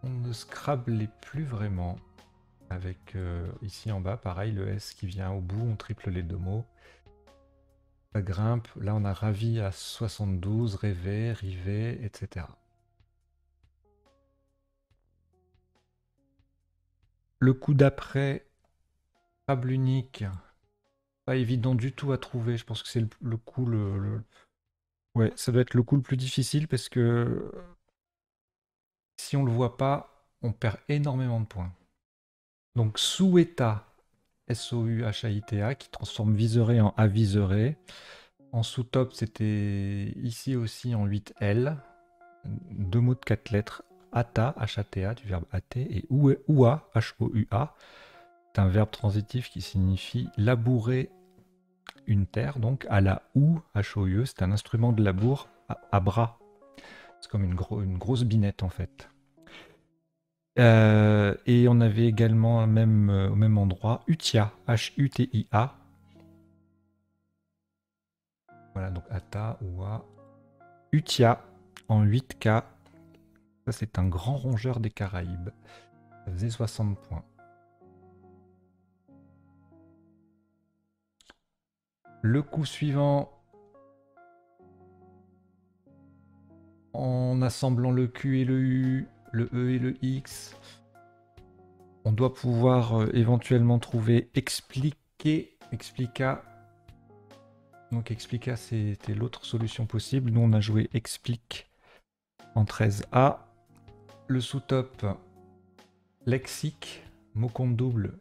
on ne scrablait plus vraiment. Avec ici en bas, pareil, le S qui vient au bout, on triple les deux mots. Ça grimpe, là on a ravi à 72, rêvé, rivé, etc. Le coup d'après, Scrabble unique, pas évident du tout à trouver, je pense que c'est le coup Ouais, ça doit être le coup le plus difficile parce que si on le voit pas, on perd énormément de points. Donc Souhaita, S-O-U-H-A-I-T-A, qui transforme viserai en aviserai. En sous-top, c'était ici aussi en 8L. Deux mots de 4 lettres. Ata, H-A-T-A, du verbe hâter, et oua, H-O-U-A. C'est un verbe transitif qui signifie labourer une terre, donc à la houe, H-O-U-E. C'est un instrument de labour à bras. C'est comme une grosse binette en fait. Et on avait également au même endroit Utia, Hutia. Voilà, donc Ata, Oua, Utia en 8K. Ça, c'est un grand rongeur des Caraïbes. Ça faisait 60 points. Le coup suivant, en assemblant le Q et le U, le E et le X, on doit pouvoir éventuellement trouver Explica. Donc Explica, c'était l'autre solution possible. Nous, on a joué Explique en 13A. Le sous-top, lexique, mot compte double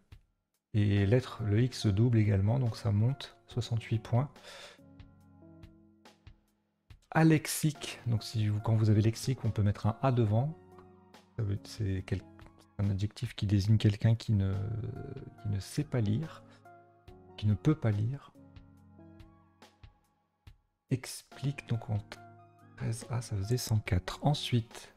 et lettre, le X double également, donc ça monte, 68 points. Alexique, donc quand vous avez lexique, on peut mettre un A devant. C'est un adjectif qui désigne quelqu'un qui ne sait pas lire, qui ne peut pas lire. Explique, donc en 13A, ça faisait 104. Ensuite,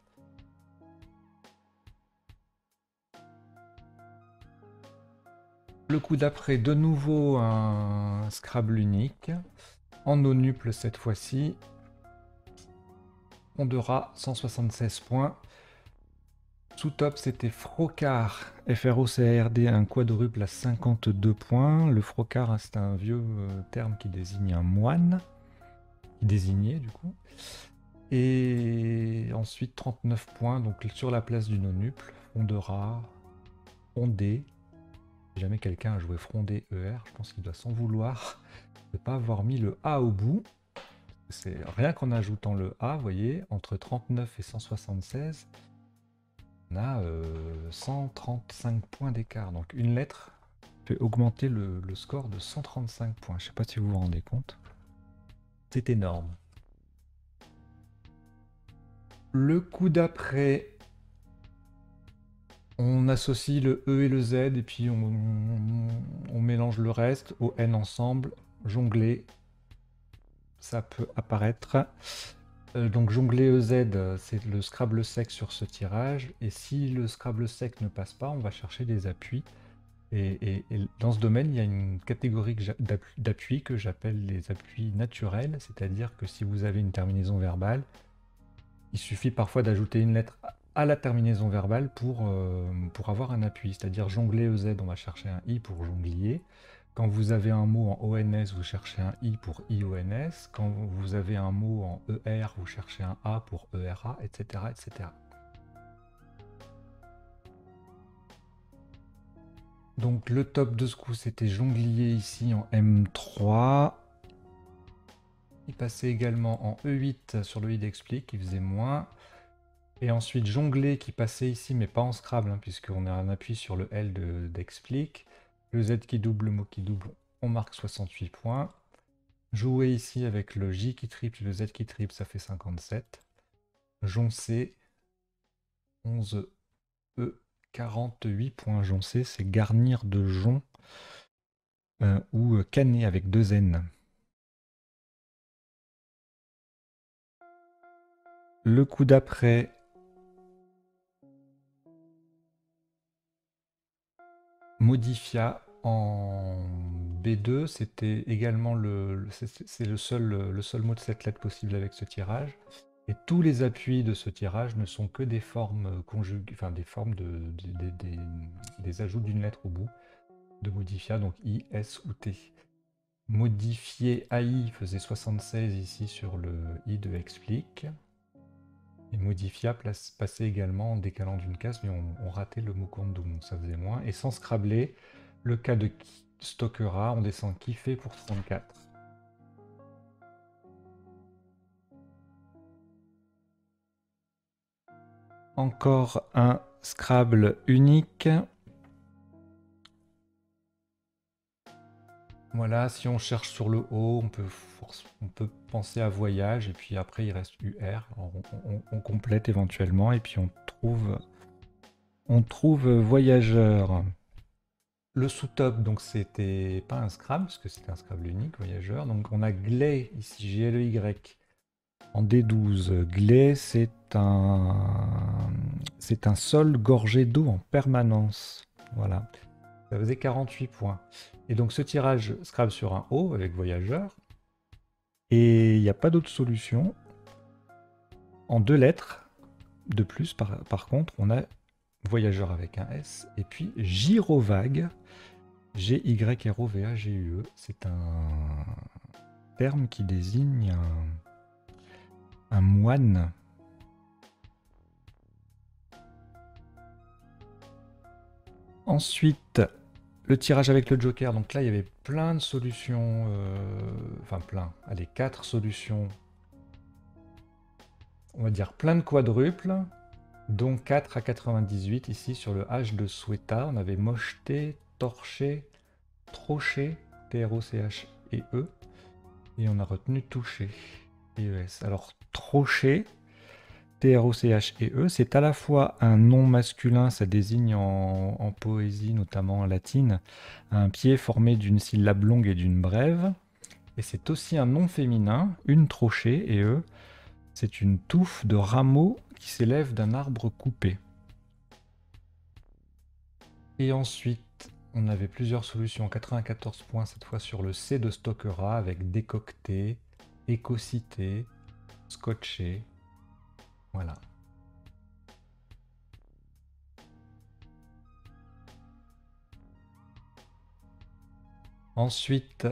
le coup d'après, de nouveau un Scrabble unique, en nonuple cette fois-ci. On aura 176 points. Sous-top, c'était Frocard, F-R-O-C-A-R-D, un quadruple à 52 points. Le Frocard, c'est un vieux terme qui désigne un moine, qui désignait du coup. Et ensuite 39 points, donc sur la place du nonuple, Frondera, Frondé. Si jamais quelqu'un a joué Frondé ER, je pense qu'il doit s'en vouloir de ne pas avoir mis le A au bout. C'est rien qu'en ajoutant le A, vous voyez, entre 39 et 176, on a 135 points d'écart. Donc une lettre fait augmenter le score de 135 points. Je ne sais pas si vous vous rendez compte. C'est énorme. Le coup d'après, on associe le E et le Z et puis on mélange le reste au N ensemble, jongler. Ça peut apparaître. Donc jongler EZ, c'est le Scrabble sec sur ce tirage. Et si le Scrabble sec ne passe pas, on va chercher des appuis. Et dans ce domaine, il y a une catégorie d'appuis que j'appelle les appuis naturels. C'est-à-dire que si vous avez une terminaison verbale, il suffit parfois d'ajouter une lettre à la terminaison verbale pour avoir un appui. C'est-à-dire jongler EZ, on va chercher un I pour jonglier. Quand vous avez un mot en ONS, vous cherchez un I pour IONS. Quand vous avez un mot en ER, vous cherchez un A pour ERA, etc. etc. Donc le top de ce coup, c'était jonglier ici en M3. Il passait également en E8 sur le I d'explique, qui faisait moins. Et ensuite jongler qui passait ici, mais pas en Scrabble, hein, puisqu'on a un appui sur le L d'explique. Le Z qui double, le mot qui double, on marque 68 points. Jouer ici avec le J qui triple, le Z qui triple, ça fait 57. Joncer, 11 E, 48 points. Joncer, c'est garnir de jonc ou canner avec 2 N. Le coup d'après, Modifia en B2, c'était également c'est le seul mot de cette lettre possible avec ce tirage. Et tous les appuis de ce tirage ne sont que des formes conjuguées, enfin des formes des ajouts d'une lettre au bout de Modifia, donc I, S ou T. Modifier AI faisait 76 ici sur le I de explique. Et Modifia passait également en décalant d'une case, mais on ratait le mot compte double, donc ça faisait moins. Et sans scrabler, le cas de Stockera, on descend kiffer pour 34. Encore un Scrabble unique. Voilà, si on cherche sur le haut, on peut penser à voyage, et puis après il reste UR. On complète éventuellement, et puis on trouve voyageur. Le sous-top, donc c'était pas un Scrabble, parce que c'était un Scrabble unique, voyageur. Donc on a Gley, ici, G-L-E-Y, en D12. Gley, c'est un sol gorgé d'eau en permanence. Voilà, ça faisait 48 points. Et donc ce tirage Scrabble sur un O avec voyageur. Et il n'y a pas d'autre solution. En 2 lettres de plus, par contre, on a voyageur avec un S. Et puis gyrovague, G-Y-R-O-V-A-G-U-E. C'est un terme qui désigne un moine. Ensuite, le tirage avec le joker. Donc là, il y avait plein de solutions. Enfin, plein. Allez, 4 solutions. On va dire plein de quadruples. Dont 4 à 98 ici sur le H de Sweta. On avait mocheté, torché, troché, T-R-O-C-H-E-E. Et on a retenu touché, T-E-S. Alors, troché, T-R-O-C-H-E-E, c'est à la fois un nom masculin, ça désigne en poésie, notamment en latine, un pied formé d'une syllabe longue et d'une brève. Et c'est aussi un nom féminin, une trochée, et eux, c'est une touffe de rameaux qui s'élève d'un arbre coupé. Et ensuite, on avait plusieurs solutions, 94 points cette fois sur le C de Stockera, avec décocté, écocité, scotché. Voilà. Ensuite,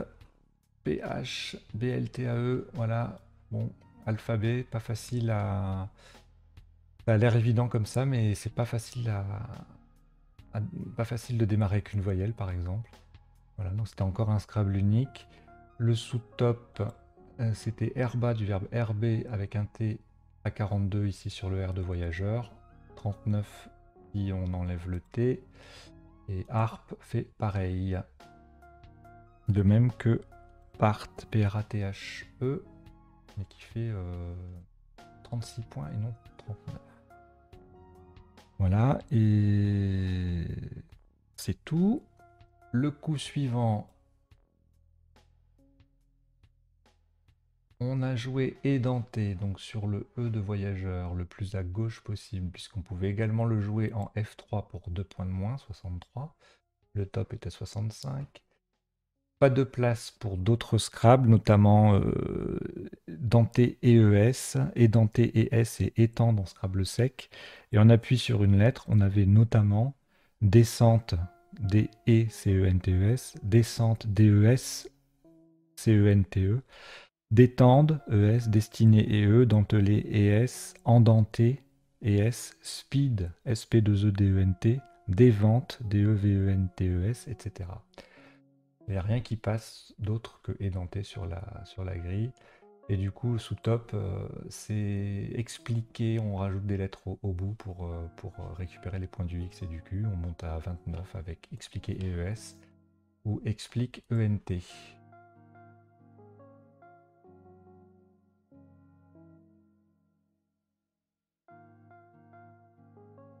PH, BLTAE, voilà. Bon, alphabet, pas facile à. Ça a l'air évident comme ça, mais c'est pas facile pas facile de démarrer avec une voyelle, par exemple. Voilà, donc c'était encore un Scrabble unique. Le sous-top, c'était herba du verbe herber avec un T à 42 ici sur le R de voyageur. 39 si on enlève le T. Et harpe fait pareil. De même que part, P-R-A-T-H-E, mais qui fait 36 points et non 39. Voilà, et c'est tout. Le coup suivant, on a joué édenté, donc sur le E de voyageur, le plus à gauche possible, puisqu'on pouvait également le jouer en F3 pour 2 points de moins, 63. Le top était 65. Pas de place pour d'autres Scrabble, notamment Dante et ES, et Dante et S et étend dans Scrabble sec. Et on appuie sur une lettre, on avait notamment descente, D-E-C-E-N-T-E-S, descente, D-E-S, C-E-N-T-E, détende, E-S, destinée et E, dentelé et S, endenté et S, speed, S-P-2-E-D-E-N-T, dévente, D-E-V-E-N-T-E-S, etc. Il n'y a rien qui passe d'autre que édenté sur la grille. Et du coup, sous top, c'est expliqué, on rajoute des lettres au bout pour récupérer les points du X et du Q. On monte à 29 avec expliquer EES ou explique ENT.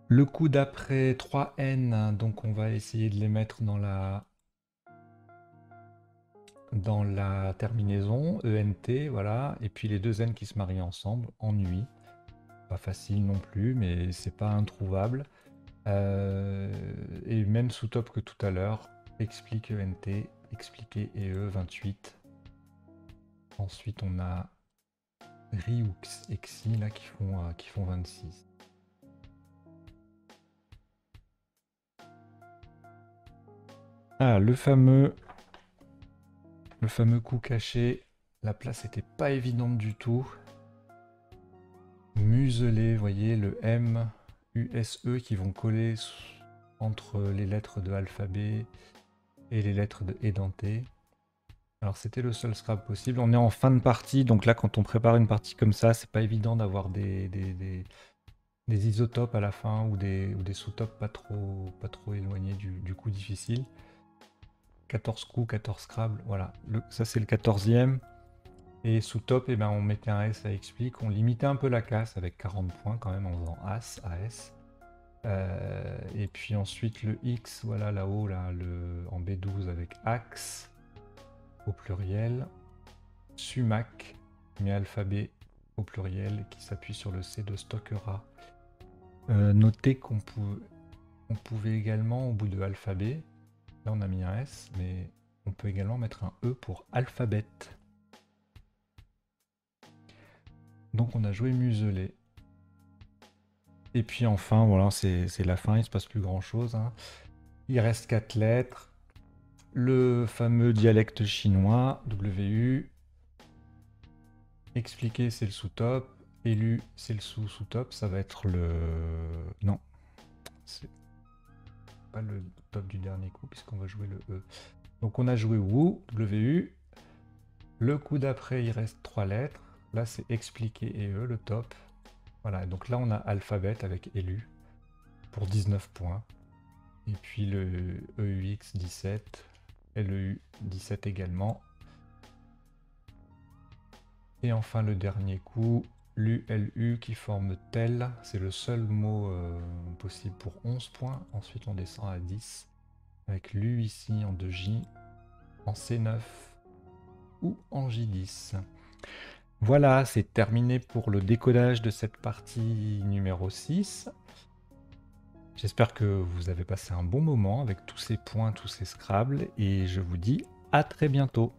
Le coup d'après 3N, donc on va essayer de les mettre dans la terminaison, ENT, voilà, et puis les deux N qui se marient ensemble, ennui. Pas facile non plus, mais c'est pas introuvable. Et même sous top que tout à l'heure, explique ENT, expliquer EE 28. Ensuite on a Rioux et Xi là qui font 26. Ah, le fameux coup caché, la place était pas évidente du tout. Muselé, vous voyez, le M, U-S-E qui vont coller entre les lettres de l'alphabet et les lettres de édenté. Alors c'était le seul Scrabble possible. On est en fin de partie, donc là quand on prépare une partie comme ça, c'est pas évident d'avoir des isotopes à la fin ou des sous-tops pas trop éloignés du coup difficile. 14 coups, 14 Scrabble, voilà. Ça c'est le 14e. Et sous top, eh ben, on mettait un S à explique. On limitait un peu la casse avec 40 points quand même en faisant As, AS. Et puis ensuite le X, voilà là-haut, là, en B12 avec axe au pluriel. Sumac, mais alphabet au pluriel, qui s'appuie sur le C de Stockera. Notez on pouvait également, au bout de alphabet, là on a mis un S, mais on peut également mettre un E pour alphabet. Donc on a joué muselé. Et puis enfin, voilà, c'est la fin, il se passe plus grand chose, hein. Il reste 4 lettres. Le fameux dialecte chinois, WU. Expliqué, c'est le sous-top. Élu, c'est le sous-sous-top. Ça va être le... Non, c'est pas le top du dernier coup, puisqu'on va jouer le E. Donc on a joué Wu, WU. Le coup d'après, il reste 3 lettres. Là, c'est expliqué et E, le top. Voilà, donc là, on a alphabet avec élu pour 19 points. Et puis le EUX 17, LEU 17 également. Et enfin le dernier coup, l'ULU qui forme tel, c'est le seul mot possible pour 11 points. Ensuite on descend à 10 avec l'U ici en 2J, en C9 ou en J10. Voilà, c'est terminé pour le décodage de cette partie numéro 6. J'espère que vous avez passé un bon moment avec tous ces points, tous ces Scrabble, et je vous dis à très bientôt.